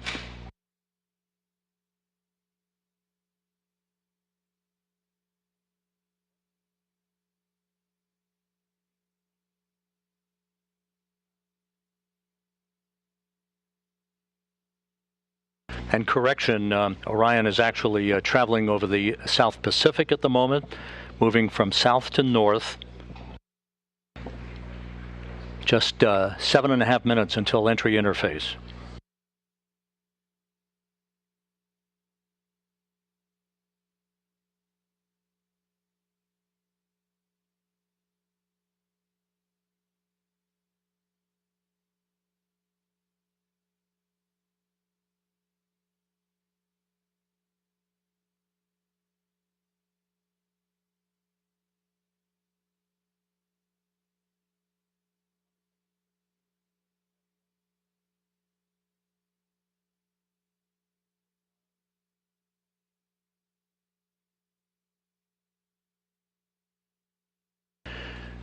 And correction, Orion is actually traveling over the South Pacific at the moment, moving from south to north. Just 7.5 minutes until entry interface.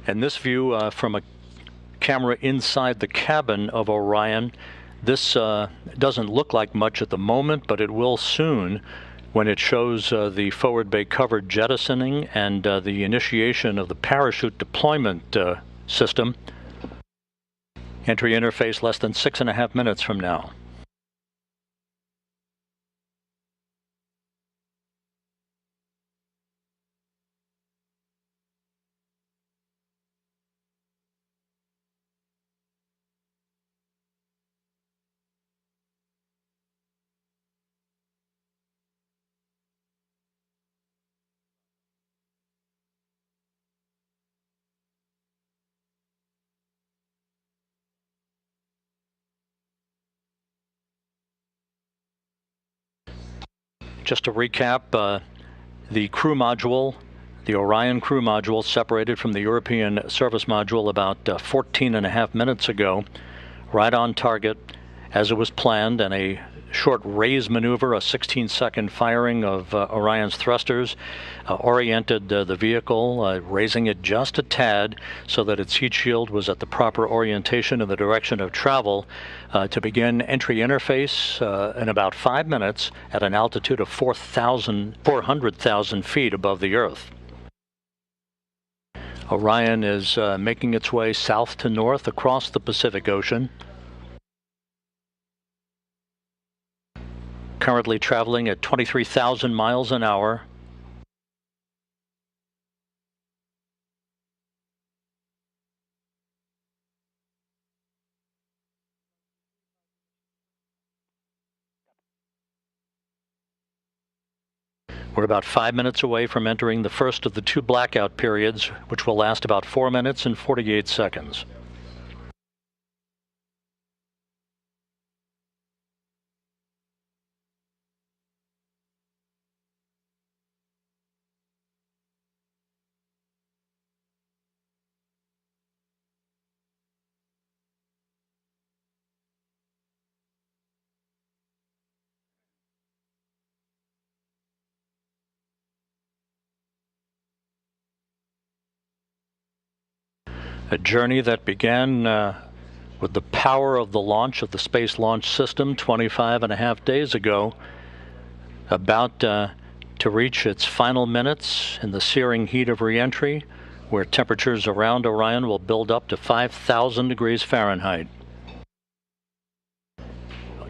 And this view from a camera inside the cabin of Orion, this doesn't look like much at the moment, but it will soon when it shows the forward bay cover jettisoning and the initiation of the parachute deployment system. Entry interface less than 6.5 minutes from now. Just to recap, the crew module, the Orion crew module, separated from the European service module about 14.5 minutes ago, right on target as it was planned, and a short raise maneuver, a 16-second firing of Orion's thrusters, oriented the vehicle, raising it just a tad so that its heat shield was at the proper orientation in the direction of travel, to begin entry interface in about 5 minutes at an altitude of 400,000 feet above the Earth. Orion is making its way south to north across the Pacific Ocean. Currently traveling at 23,000 miles an hour. We're about 5 minutes away from entering the first of the 2 blackout periods, which will last about 4 minutes and 48 seconds. A journey that began with the power of the launch of the Space Launch System 25.5 days ago, about to reach its final minutes in the searing heat of re-entry, where temperatures around Orion will build up to 5,000 degrees Fahrenheit.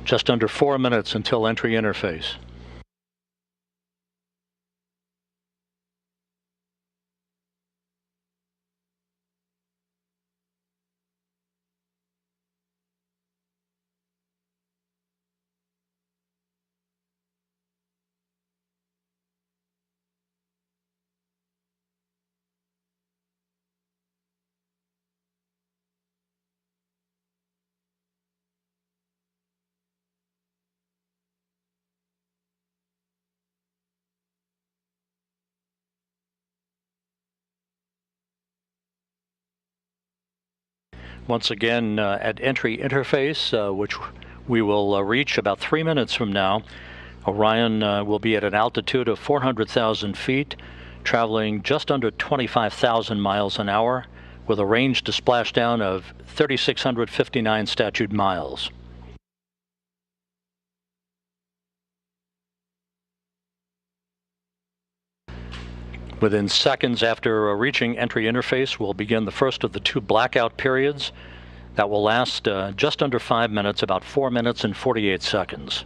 Just under 4 minutes until entry interface. Once again, at entry interface, which we will reach about 3 minutes from now, Orion will be at an altitude of 400,000 feet, traveling just under 25,000 miles an hour, with a range to splashdown of 3,659 statute miles. Within seconds after reaching entry interface, we'll begin the first of the 2 blackout periods that will last just under 5 minutes, about 4 minutes and 48 seconds.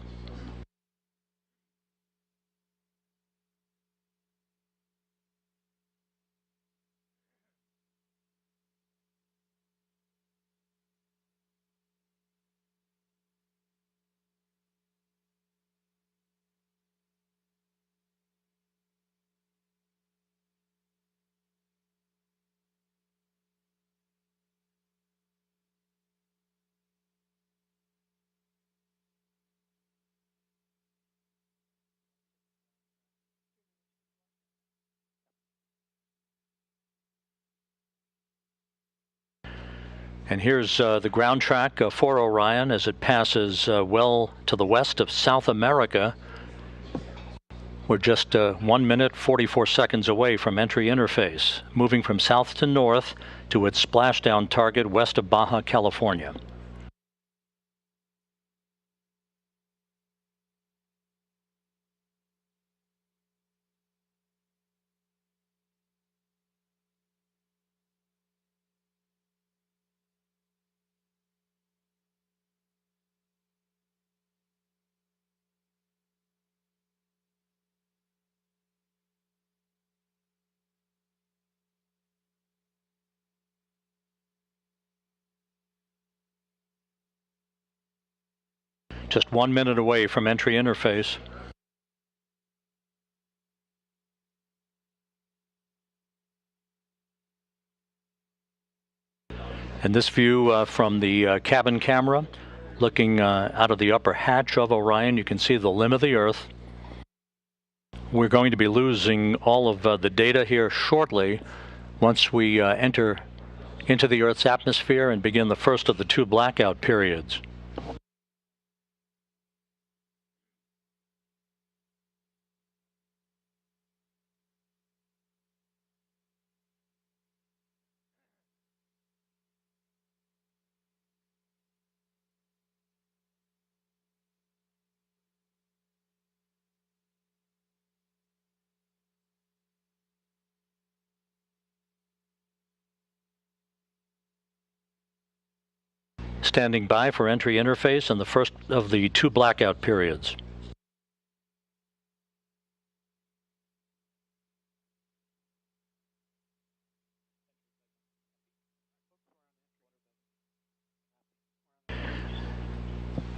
And here's the ground track for Orion as it passes well to the west of South America. We're just 1 minute 44 seconds away from entry interface, moving from south to north to its splashdown target west of Baja, California. Just 1 minute away from entry interface. And this view from the cabin camera, looking out of the upper hatch of Orion, you can see the limb of the Earth. We're going to be losing all of the data here shortly once we enter into the Earth's atmosphere and begin the first of the 2 blackout periods. Standing by for entry interface and the first of the 2 blackout periods.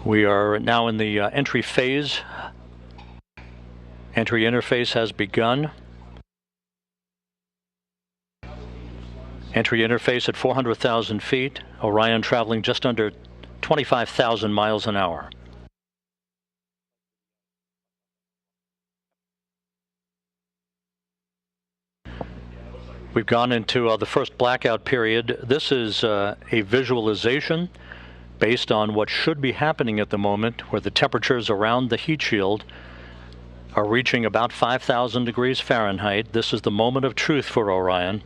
We are now in the entry phase, Entry interface has begun. Entry interface at 400,000 feet. Orion traveling just under 25,000 miles an hour. We've gone into the first blackout period. This is a visualization based on what should be happening at the moment, where the temperatures around the heat shield are reaching about 5,000 degrees Fahrenheit. This is the moment of truth for Orion.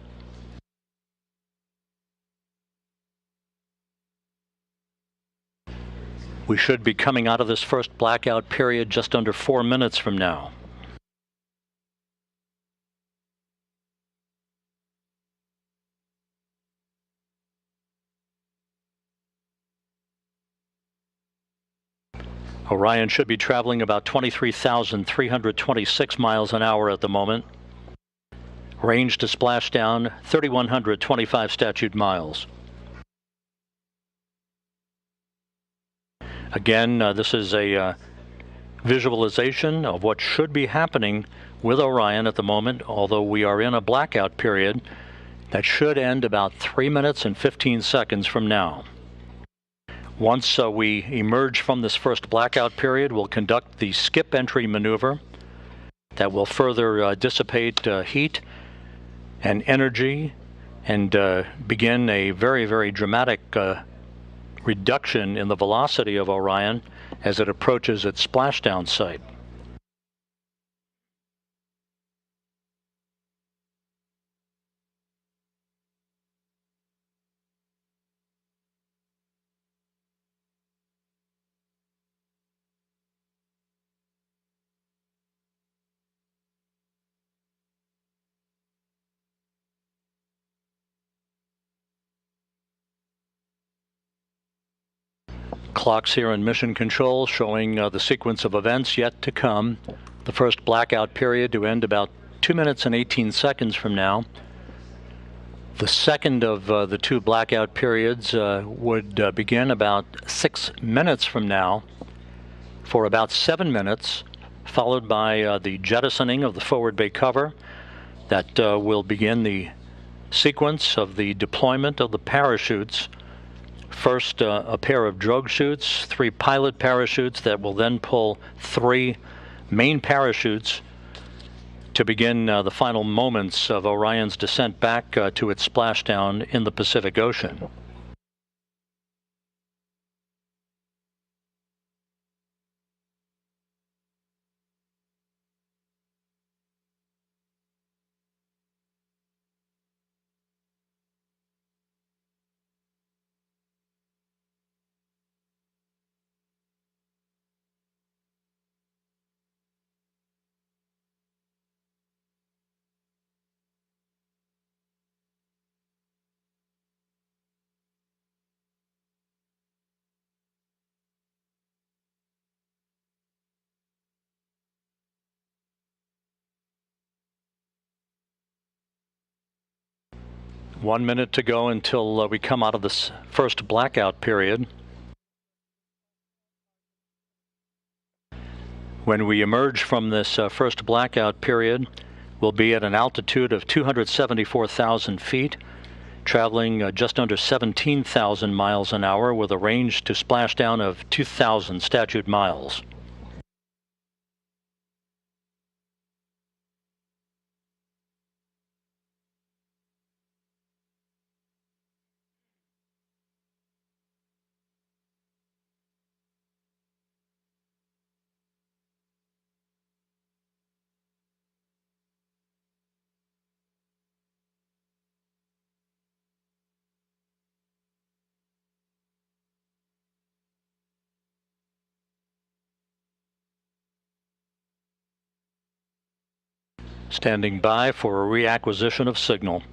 We should be coming out of this first blackout period just under 4 minutes from now. Orion should be traveling about 23,326 miles an hour at the moment. Range to splashdown, 3,125 statute miles. Again, this is a visualization of what should be happening with Orion at the moment, although we are in a blackout period that should end about 3 minutes and 15 seconds from now. Once we emerge from this first blackout period, we'll conduct the skip entry maneuver that will further dissipate heat and energy and begin a very, very dramatic reduction in the velocity of Orion as it approaches its splashdown site. Clocks here in Mission Control showing the sequence of events yet to come. The first blackout period to end about 2 minutes and 18 seconds from now. The second of the two blackout periods would begin about 6 minutes from now for about 7 minutes, followed by the jettisoning of the forward bay cover. That will begin the sequence of the deployment of the parachutes. First, a pair of drogue chutes, 3 pilot parachutes that will then pull 3 main parachutes to begin the final moments of Orion's descent back to its splashdown in the Pacific Ocean. One minute to go until we come out of this first blackout period. When we emerge from this first blackout period, we'll be at an altitude of 274,000 feet, traveling just under 17,000 miles an hour with a range to splashdown of 2,000 statute miles. Standing by for a reacquisition of signal.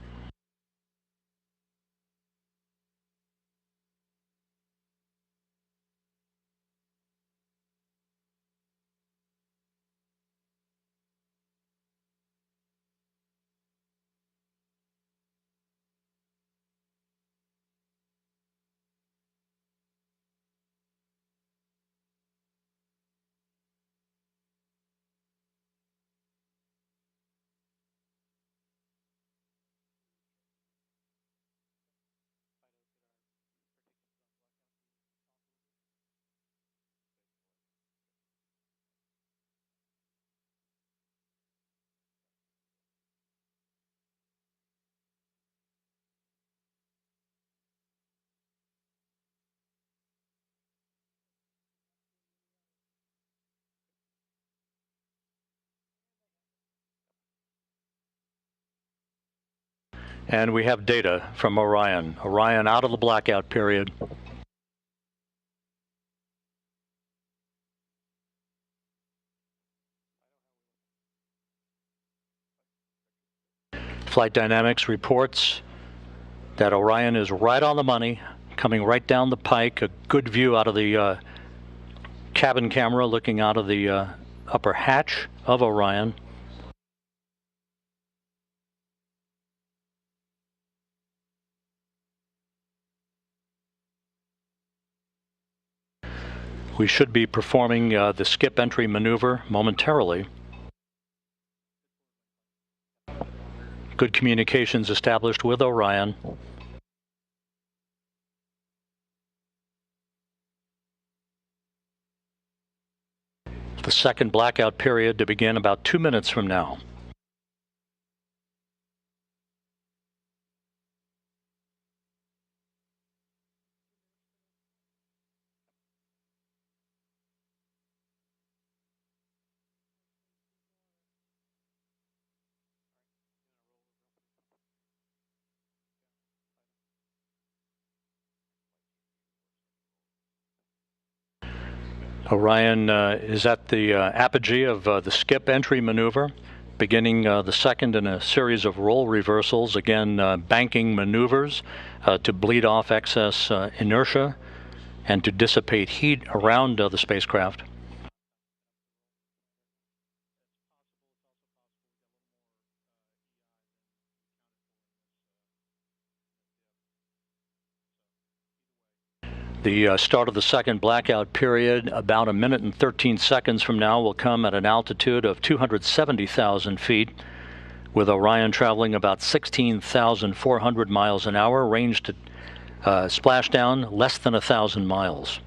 And we have data from Orion. Orion out of the blackout period. Flight Dynamics reports that Orion is right on the money, coming right down the pike. A good view out of the cabin camera looking out of the upper hatch of Orion. We should be performing the skip entry maneuver momentarily. Good communications established with Orion. The second blackout period to begin about 2 minutes from now. Orion is at the apogee of the skip entry maneuver, beginning the second in a series of roll reversals, again banking maneuvers to bleed off excess inertia and to dissipate heat around the spacecraft. The start of the second blackout period, about 1 minute and 13 seconds from now, will come at an altitude of 270,000 feet, with Orion traveling about 16,400 miles an hour, range to splashdown less than 1,000 miles.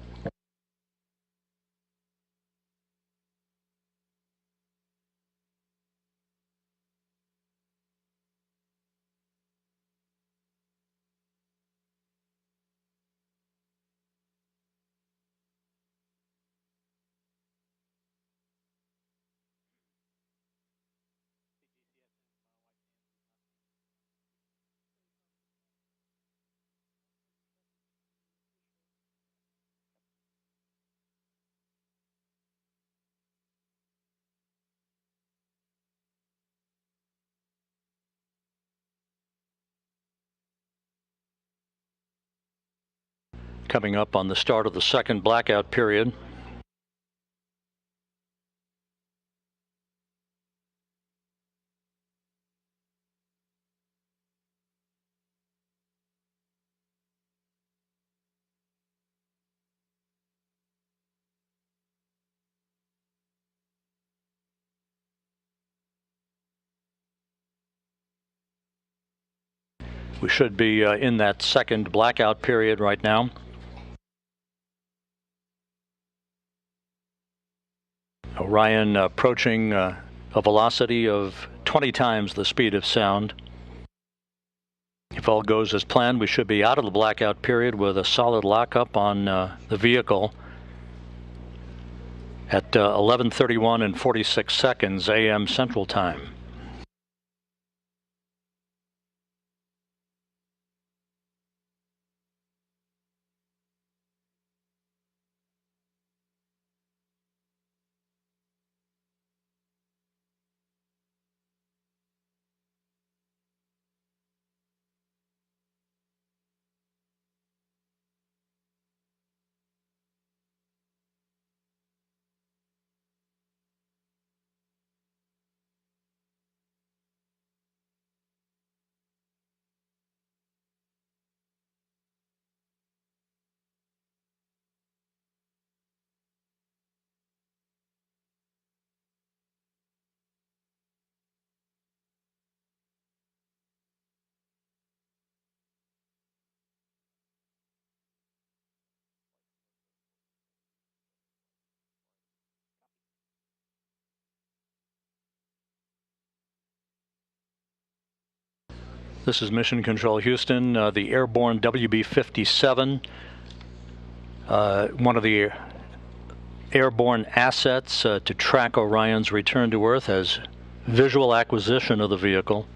Coming up on the start of the second blackout period. We should be in that second blackout period right now. Orion approaching a velocity of 20 times the speed of sound. If all goes as planned, we should be out of the blackout period with a solid lockup on the vehicle at 11:31 and 46 seconds a.m. Central Time. This is Mission Control Houston, the airborne WB-57, one of the airborne assets to track Orion's return to Earth, has visual acquisition of the vehicle.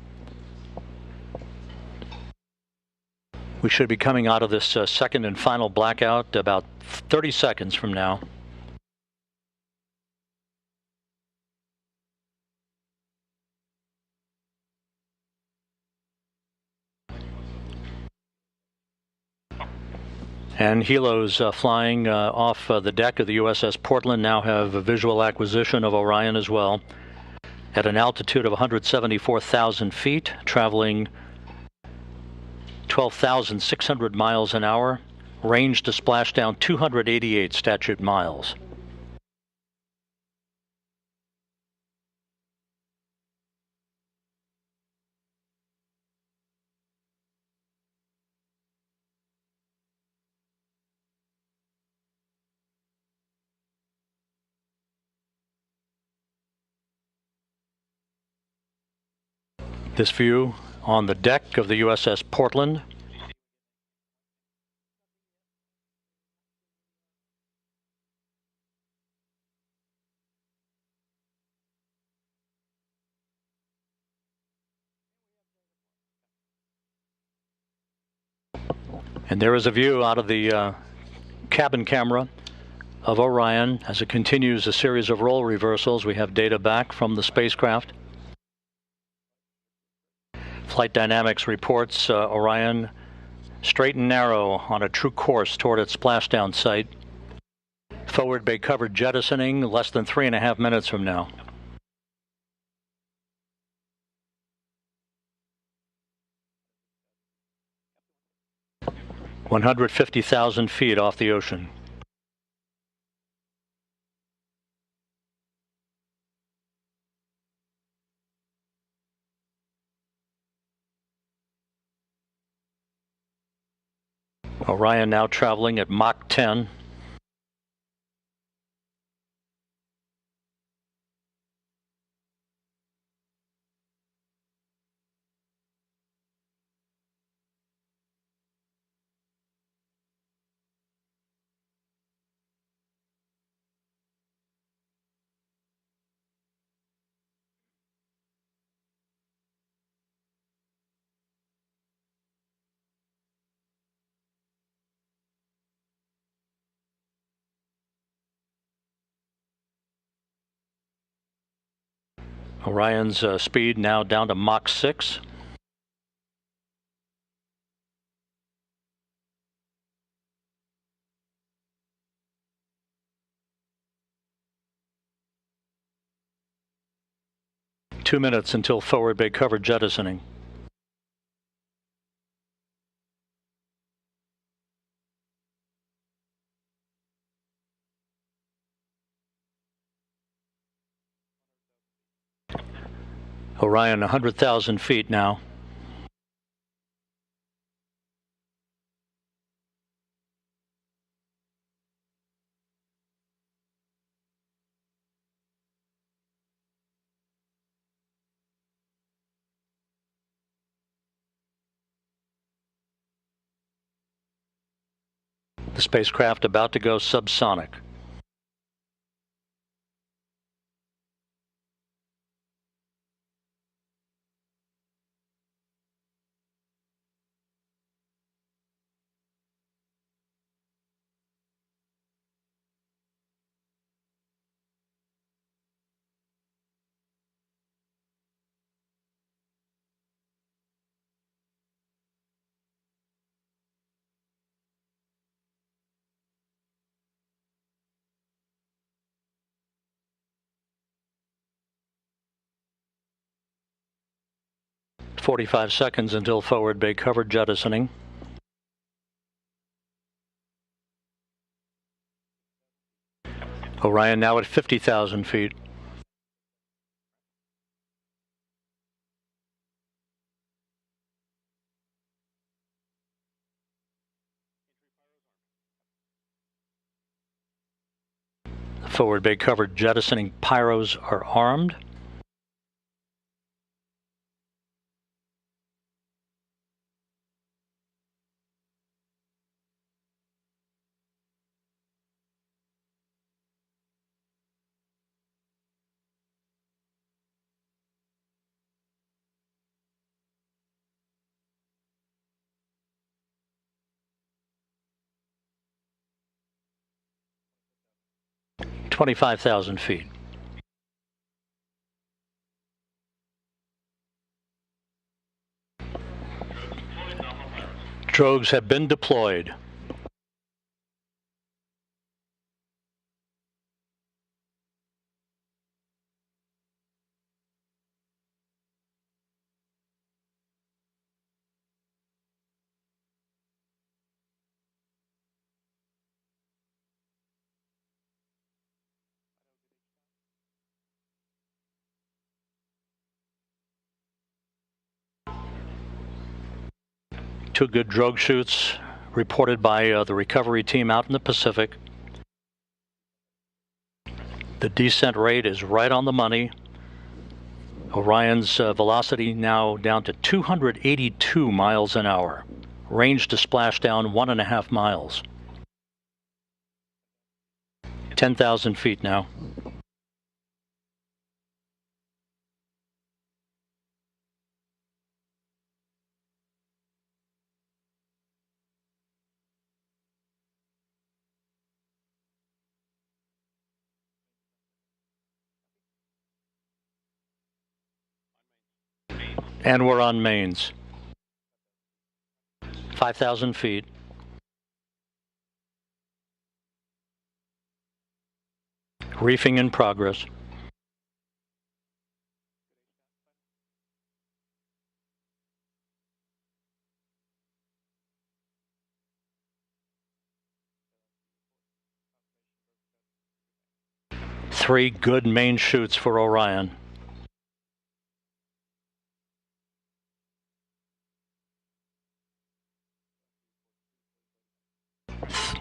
We should be coming out of this second and final blackout about 30 seconds from now. And helos flying off the deck of the USS Portland now have a visual acquisition of Orion as well. At an altitude of 174,000 feet, traveling 12,600 miles an hour, range to splashdown 288 statute miles. This view on the deck of the USS Portland. And there is a view out of the cabin camera of Orion as it continues a series of role reversals. We have data back from the spacecraft. Flight Dynamics reports Orion straight and narrow on a true course toward its splashdown site. Forward bay cover jettisoning less than 3.5 minutes from now. (150,000 feet off the ocean). Orion now traveling at Mach 10. Orion's speed now down to Mach 6. Two minutes until forward bay cover jettisoning. Orion 100,000 feet now. The spacecraft about to go subsonic. "45 seconds until forward bay cover jettisoning. Orion now at 50,000 feet. The forward bay cover jettisoning pyros are armed. 25,000 feet. Drogues have been deployed. Two good drogue shoots reported by the recovery team out in the Pacific. The descent rate is right on the money. Orion's velocity now down to 282 miles an hour. Range to splashdown 1.5 miles. 10,000 feet now. And we're on mains. 5,000 feet. Reefing in progress. Three good main shoots for Orion.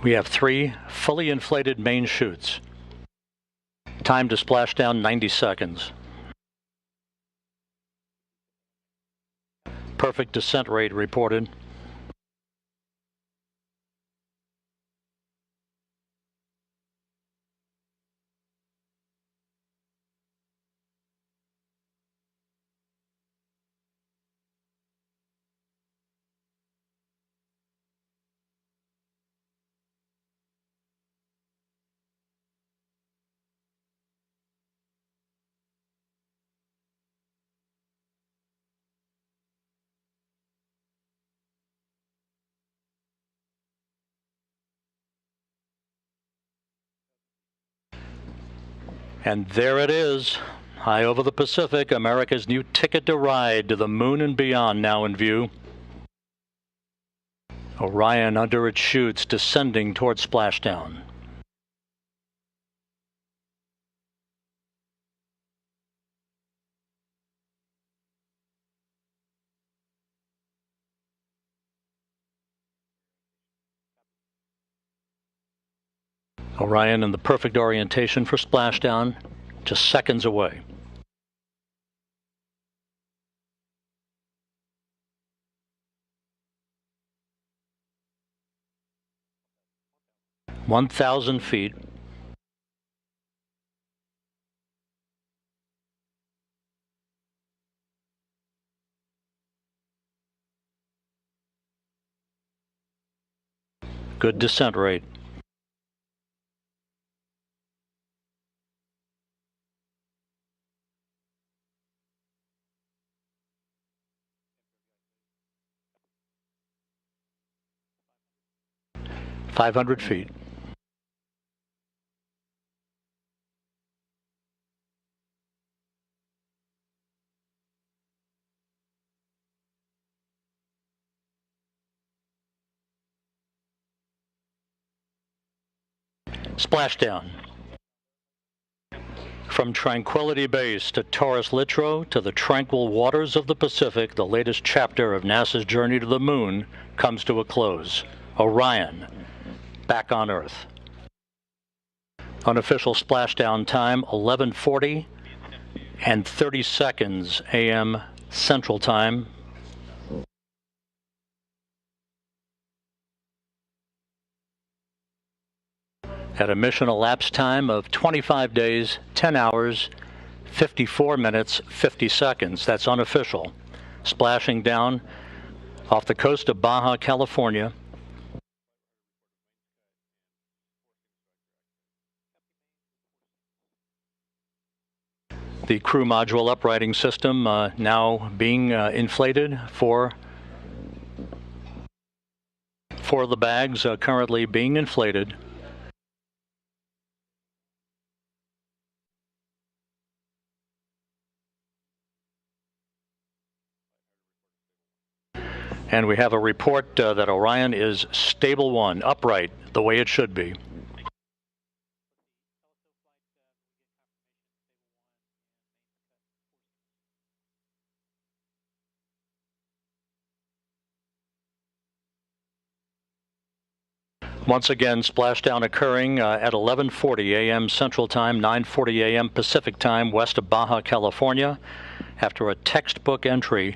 We have three fully inflated main chutes. Time to splashdown 90 seconds. Perfect descent rate reported. And there it is, high over the Pacific, America's new ticket to ride to the moon and beyond now in view. Orion under its chutes descending toward splashdown. Orion in the perfect orientation for splashdown, just seconds away. (1,000 feet). Good descent rate. (500 feet). Splashdown. From Tranquility Base to Taurus Littrow to the tranquil waters of the Pacific, the latest chapter of NASA's journey to the moon comes to a close. Orion, back on Earth. Unofficial splashdown time, 11:40 and 30 seconds a.m. Central Time. At a mission elapsed time of 25 days, 10 hours, 54 minutes, 50 seconds. That's unofficial. Splashing down off the coast of Baja, California. The crew module uprighting system now being inflated for the bags, currently being inflated. And we have a report that Orion is stable 1, upright, the way it should be. Once again, splashdown occurring at 11:40 a.m. Central Time, 9:40 a.m. Pacific Time, west of Baja, California, after a textbook entry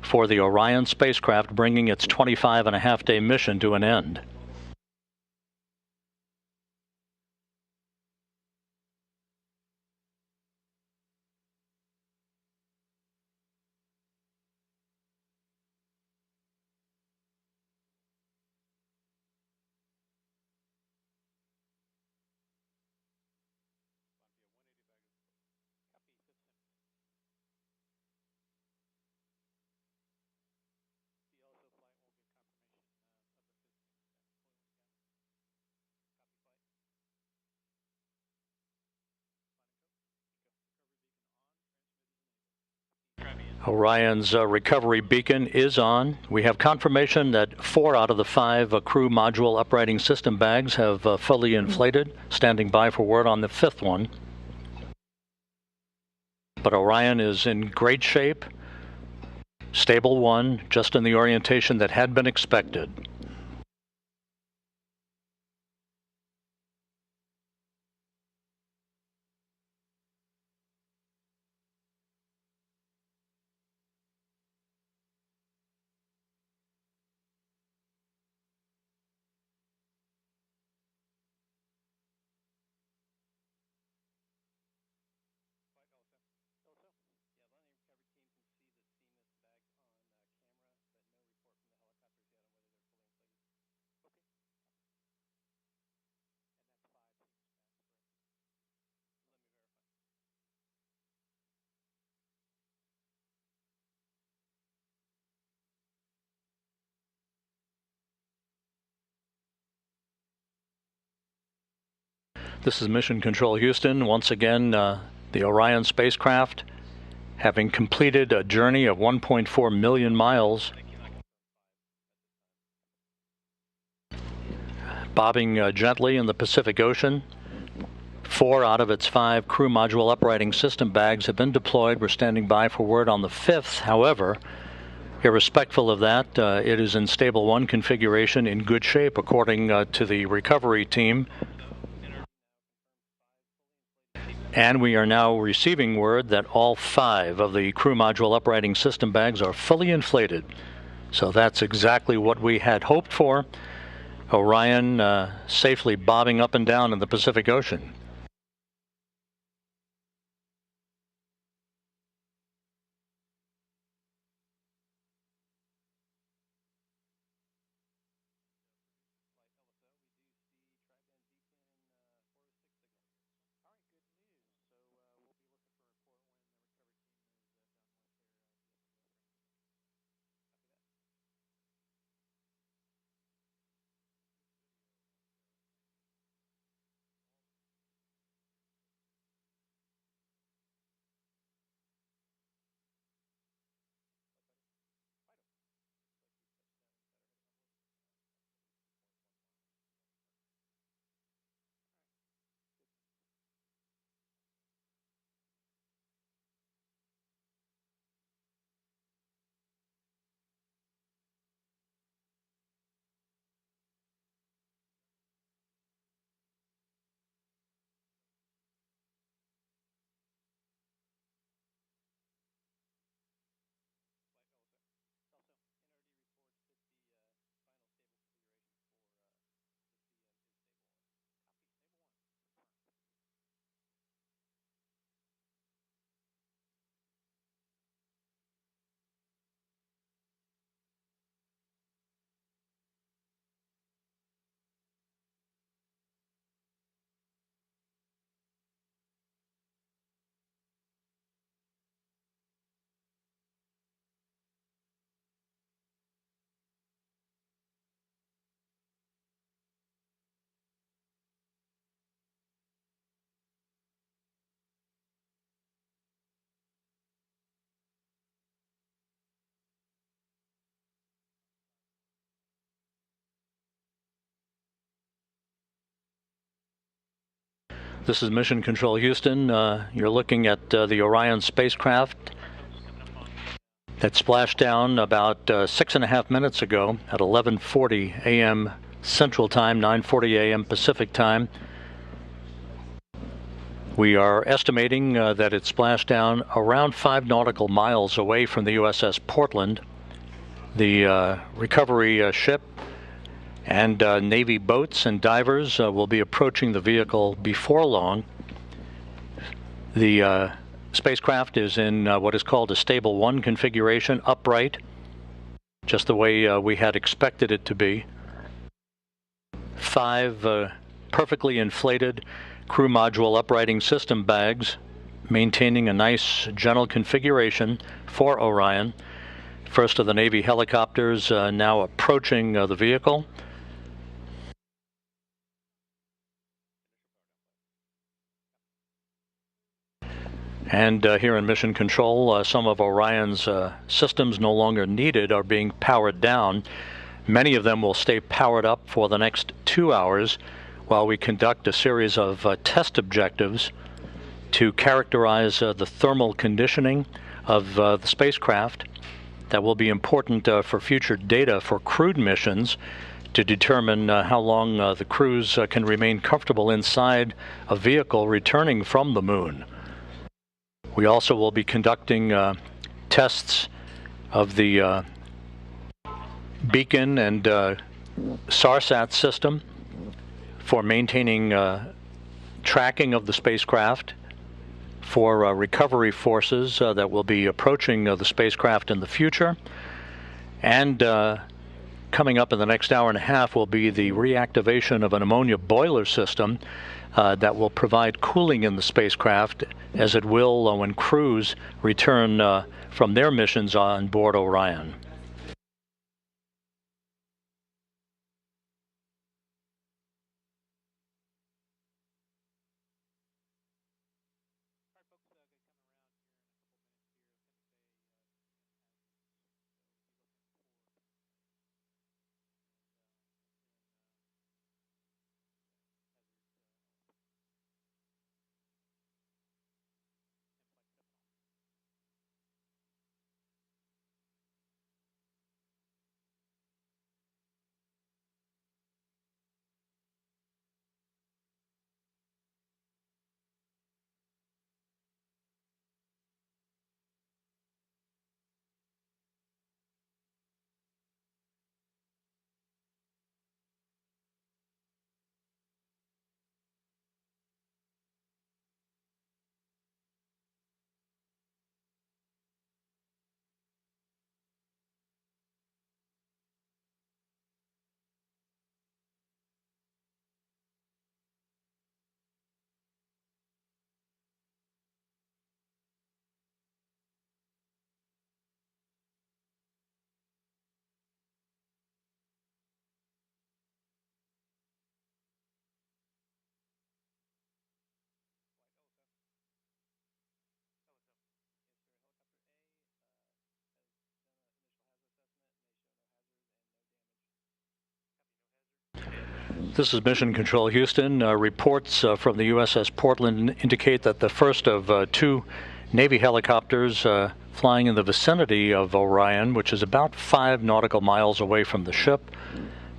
for the Orion spacecraft, bringing its 25-and-a-half-day mission to an end. Orion's recovery beacon is on. We have confirmation that 4 out of the 5 crew module uprighting system bags have fully inflated, standing by for word on the 5th one. But Orion is in great shape, stable 1, just in the orientation that had been expected. This is Mission Control Houston. Once again, the Orion spacecraft, having completed a journey of 1.4 million miles, bobbing gently in the Pacific Ocean. 4 out of its 5 crew module uprighting system bags have been deployed. We're standing by for word on the 5th. However, irrespective of that, it is in stable 1 configuration, in good shape, according to the recovery team. And we are now receiving word that all 5 of the crew module uprighting system bags are fully inflated. So that's exactly what we had hoped for. Orion safely bobbing up and down in the Pacific Ocean. This is Mission Control Houston. You're looking at the Orion spacecraft that splashed down about 6.5 minutes ago at 11:40 a.m. Central Time, 9:40 a.m. Pacific Time. We are estimating that it splashed down around 5 nautical miles away from the USS Portland. The recovery ship and Navy boats and divers will be approaching the vehicle before long. The spacecraft is in what is called a stable 1 configuration, upright, just the way we had expected it to be. 5 perfectly inflated crew module uprighting system bags, maintaining a nice gentle configuration for Orion. First of the Navy helicopters now approaching the vehicle. And here in Mission Control, some of Orion's systems no longer needed are being powered down. Many of them will stay powered up for the next 2 hours while we conduct a series of test objectives to characterize the thermal conditioning of the spacecraft. That will be important for future data for crewed missions to determine how long the crews can remain comfortable inside a vehicle returning from the moon. We also will be conducting tests of the beacon and SARSAT system for maintaining tracking of the spacecraft, for recovery forces that will be approaching the spacecraft in the future. And coming up in the next hour and a half will be the reactivation of an ammonia boiler system that will provide cooling in the spacecraft, as it will when crews return from their missions on board Orion. This is Mission Control Houston. Reports from the USS Portland indicate that the first of 2 Navy helicopters flying in the vicinity of Orion, which is about 5 nautical miles away from the ship,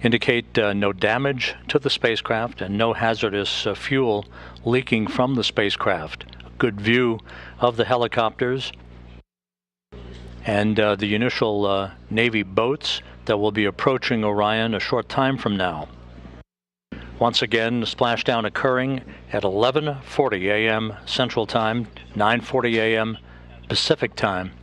indicate no damage to the spacecraft and no hazardous fuel leaking from the spacecraft. A good view of the helicopters and the initial Navy boats that will be approaching Orion a short time from now. Once again, the splashdown occurring at 11:40 a.m. Central Time, 9:40 a.m. Pacific Time.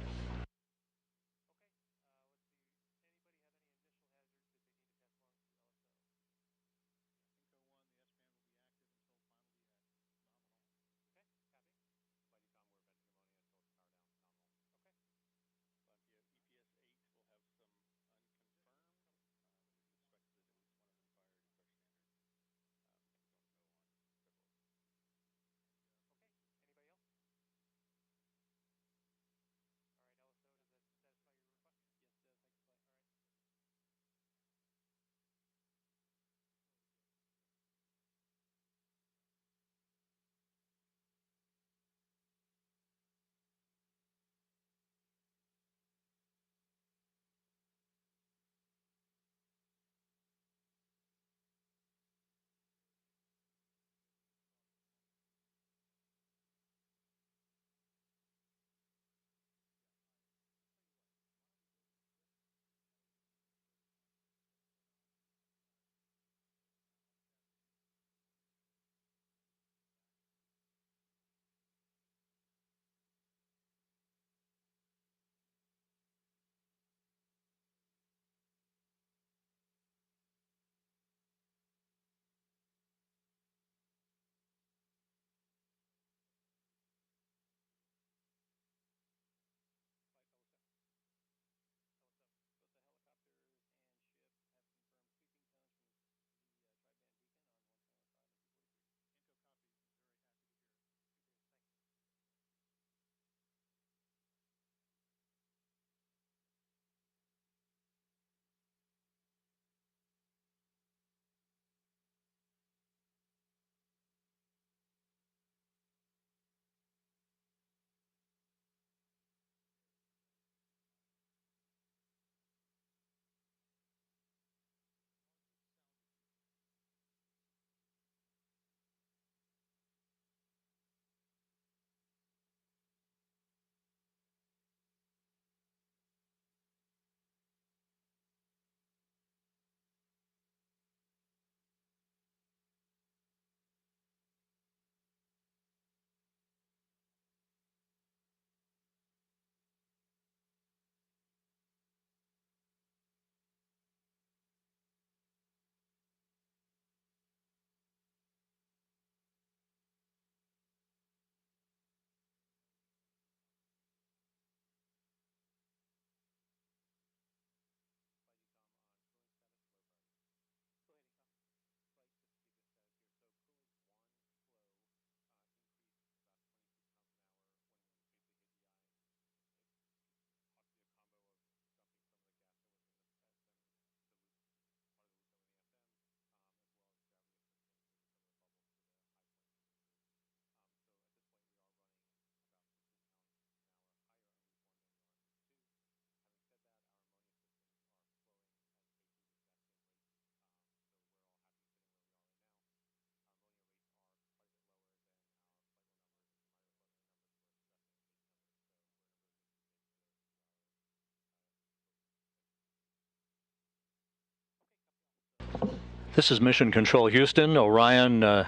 This is Mission Control Houston. Orion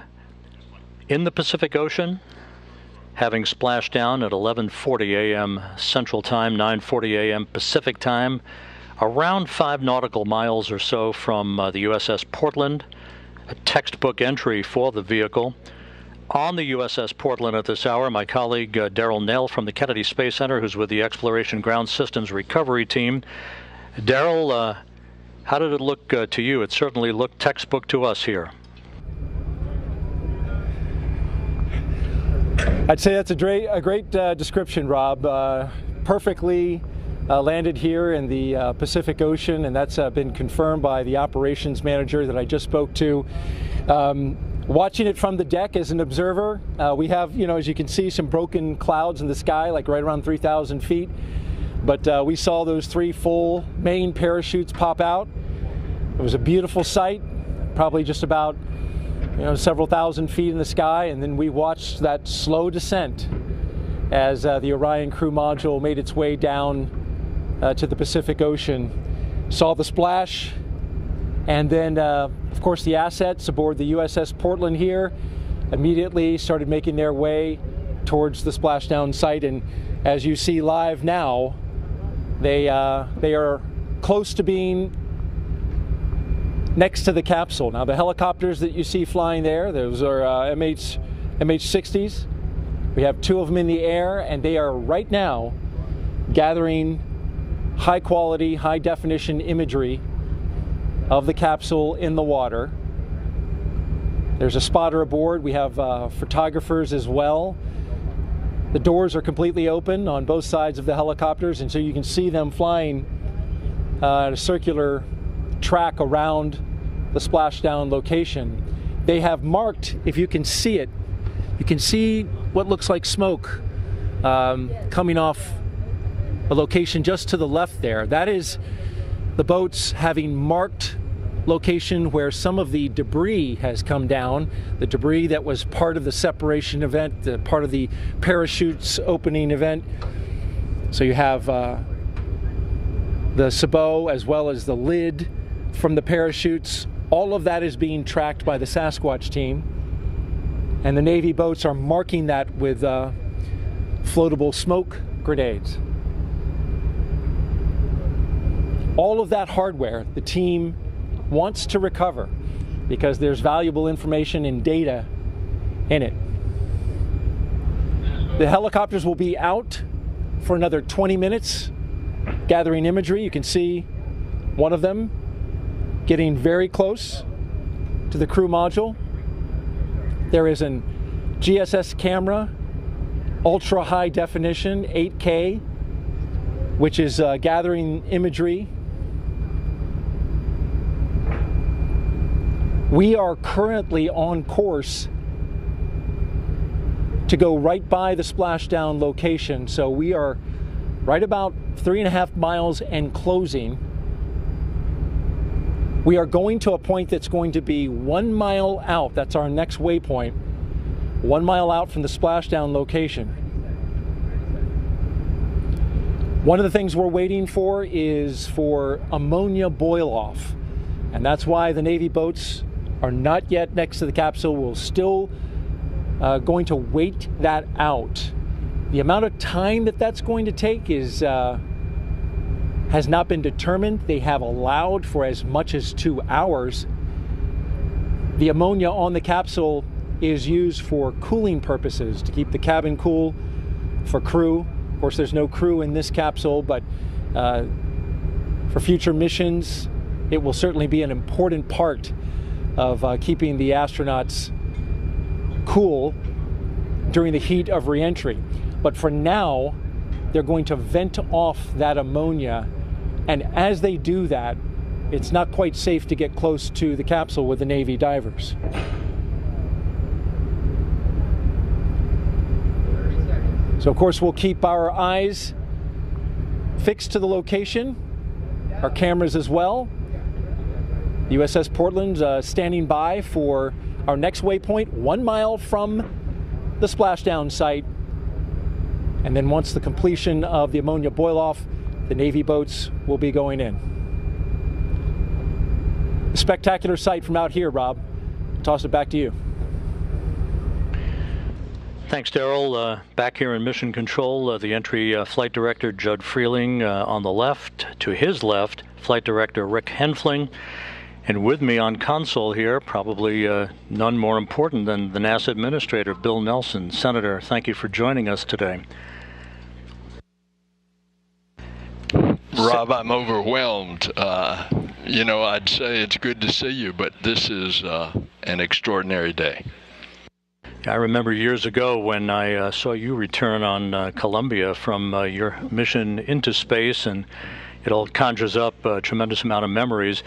in the Pacific Ocean, having splashed down at 11:40 a.m. Central Time, 9:40 a.m. Pacific Time, around 5 nautical miles or so from the USS Portland, a textbook entry for the vehicle. On the USS Portland at this hour, my colleague Daryl Nell from the Kennedy Space Center, who's with the Exploration Ground Systems Recovery Team. Daryl, how did it look to you? It certainly looked textbook to us here. I'd say that's a great description, Rob. Perfectly landed here in the Pacific Ocean, and that's been confirmed by the operations manager that I just spoke to. Watching it from the deck as an observer, we have, as you can see, some broken clouds in the sky, like right around 3,000 feet. But we saw those 3 full main parachutes pop out. It was a beautiful sight, probably just about several thousand feet in the sky, and then we watched that slow descent as the Orion crew module made its way down to the Pacific Ocean. Saw the splash, and then of course the assets aboard the USS Portland here immediately started making their way towards the splashdown site, and as you see live now, they are close to being next to the capsule. Now the helicopters that you see flying there, those are MH-60s. We have 2 of them in the air, and they are right now gathering high quality, high definition imagery of the capsule in the water. There's a spotter aboard. We have photographers as well. The doors are completely open on both sides of the helicopters, and so you can see them flying at a circular track around the splashdown location. They have marked, if you can see it, you can see what looks like smoke coming off a location just to the left there. That is the boats having marked location where some of the debris has come down, the debris that was part of the separation event, part of the parachutes opening event. So you have the sabot as well as the lid from the parachutes. All of that is being tracked by the Sasquatch team, and the Navy boats are marking that with floatable smoke grenades. All of that hardware the team wants to recover because there's valuable information and data in it. The helicopters will be out for another 20 minutes gathering imagery. You can see one of them getting very close to the crew module. There is an GSS camera, ultra high definition, 8K, which is gathering imagery. We are currently on course to go right by the splashdown location, so we are right about 3.5 miles and closing. We are going to a point that's going to be 1 mile out. That's our next waypoint, 1 mile out from the splashdown location. One of the things we're waiting for is for ammonia boil off, and that's why the Navy boats are not yet next to the capsule. We're still going to wait that out. The amount of time that that's going to take is has not been determined. They have allowed for as much as 2 hours. The ammonia on the capsule is used for cooling purposes, to keep the cabin cool for crew. Of course, there's no crew in this capsule, but for future missions, it will certainly be an important part of keeping the astronauts cool during the heat of re-entry. But for now, they're going to vent off that ammonia, and as they do that, it's not quite safe to get close to the capsule with the Navy divers. So of course we'll keep our eyes fixed to the location, our cameras as well. The USS Portland's standing by for our next waypoint, 1 mile from the splashdown site. And then once the completion of the ammonia boil off, the Navy boats will be going in. Spectacular sight from out here, Rob. Toss it back to you. Thanks, Daryl. Back here in Mission Control, the entry flight director, Judd Freeling, on the left. To his left, flight director Rick Henfling. And with me on console here, probably none more important than the NASA administrator, Bill Nelson. Senator, thank you for joining us today. Rob, I'm overwhelmed. I'd say it's good to see you, but this is an extraordinary day. I remember years ago when I saw you return on Columbia from your mission into space, and it all conjures up a tremendous amount of memories.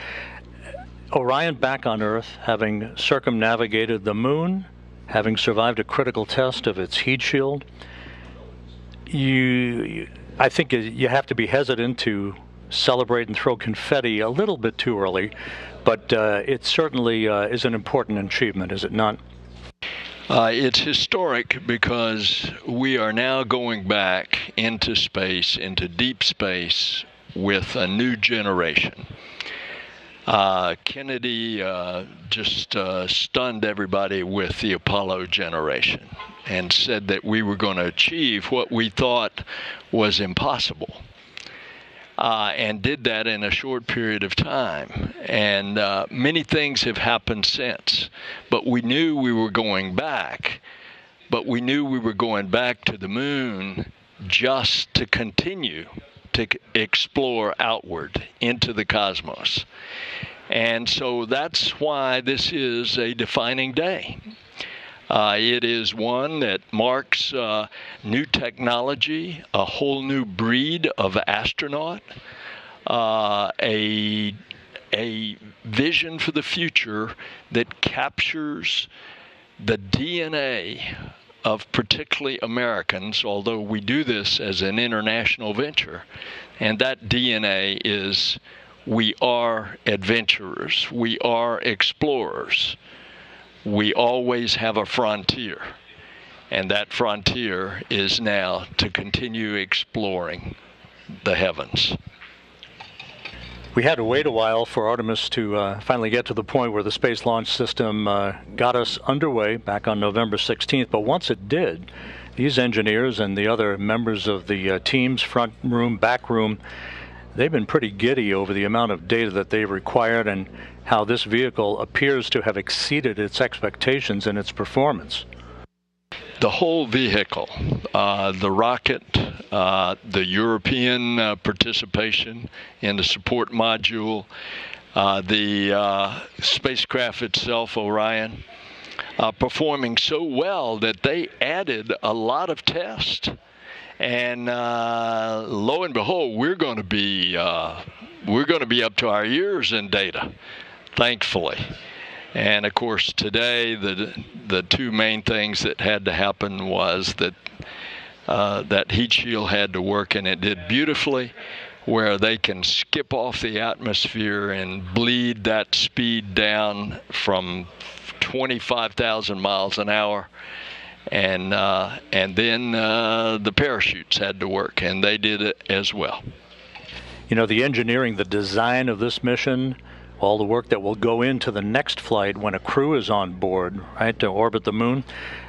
Orion back on Earth, having circumnavigated the moon, having survived a critical test of its heat shield. I think you have to be hesitant to celebrate and throw confetti a little bit too early, but it certainly is an important achievement, is it not? It's historic because we are now going back into space, into deep space, with a new generation. Kennedy just stunned everybody with the Apollo generation and said that we were going to achieve what we thought was impossible. And did that in a short period of time. And many things have happened since. But we knew we were going back. But we knew we were going back to the moon just to continue to explore outward into the cosmos. And so that's why this is a defining day. It is one that marks new technology, a whole new breed of astronaut, a vision for the future that captures the DNA of particularly Americans, although we do this as an international venture. And that DNA is we are adventurers, we are explorers. We always have a frontier, and that frontier is now to continue exploring the heavens. We had to wait a while for Artemis to finally get to the point where the Space Launch System got us underway back on November 16th, but once it did, these engineers and the other members of the teams, front room, back room, they've been pretty giddy over the amount of data that they've required and how this vehicle appears to have exceeded its expectations in its performance. The whole vehicle, the rocket, the European participation in the support module, the spacecraft itself, Orion, performing so well that they added a lot of tests. And lo and behold, we're going to be up to our ears in data, thankfully. And of course, today the two main things that had to happen was that that heat shield had to work, and it did beautifully, where they can skip off the atmosphere and bleed that speed down from 25,000 miles an hour. And then the parachutes had to work, and they did it as well. You know, the engineering, the design of this mission, all the work that will go into the next flight when a crew is on board, right, to orbit the moon.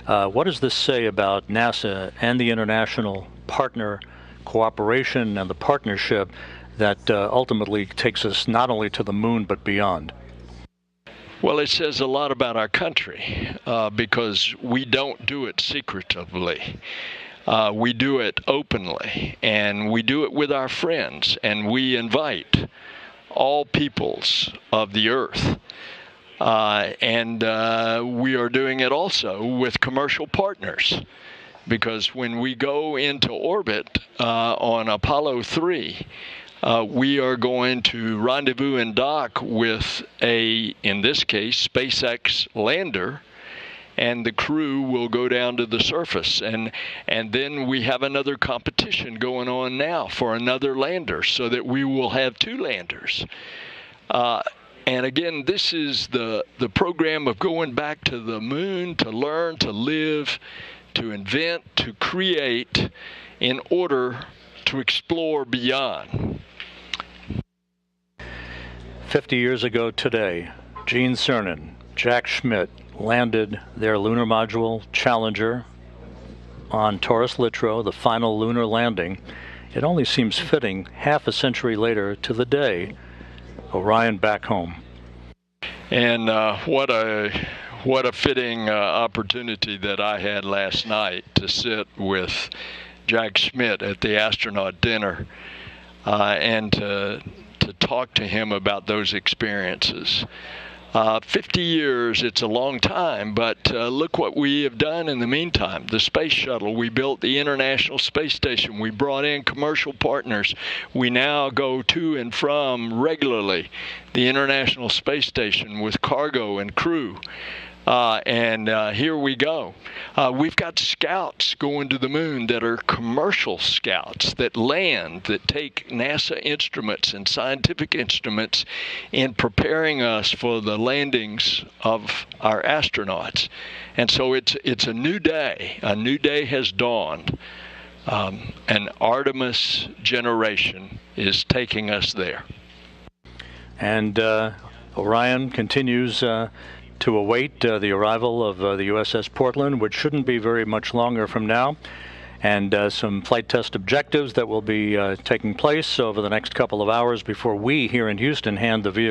What does this say about NASA and the international partner cooperation and the partnership that ultimately takes us not only to the moon but beyond? Well, it says a lot about our country because we don't do it secretively. We do it openly, and we do it with our friends, and we invite all peoples of the earth. And we are doing it also with commercial partners, because when we go into orbit on Apollo 3, we are going to rendezvous and dock with in this case, SpaceX lander, and the crew will go down to the surface. And then we have another competition going on now for another lander, so that we will have two landers. And again, this is the program of going back to the moon to learn, to live, to invent, to create in order to explore beyond. 50 years ago today, Gene Cernan, Jack Schmitt landed their lunar module Challenger on Taurus Littrow, the final lunar landing. It only seems fitting half a century later to the day, Orion back home. And what a fitting opportunity that I had last night to sit with Jack Schmitt at the astronaut dinner and to talk to him about those experiences. 50 years, it's a long time, but look what we have done in the meantime. The space shuttle, we built the International Space Station, we brought in commercial partners. We now go to and from regularly the International Space Station with cargo and crew. Here we go. We've got scouts going to the moon that are commercial scouts that land, that take NASA instruments and scientific instruments in preparing us for the landings of our astronauts. And so it's a new day. A new day has dawned. An Artemis generation is taking us there. And Orion continues to await the arrival of the USS Portland, which shouldn't be very much longer from now, and some flight test objectives that will be taking place over the next couple of hours before we here in Houston hand the vehicle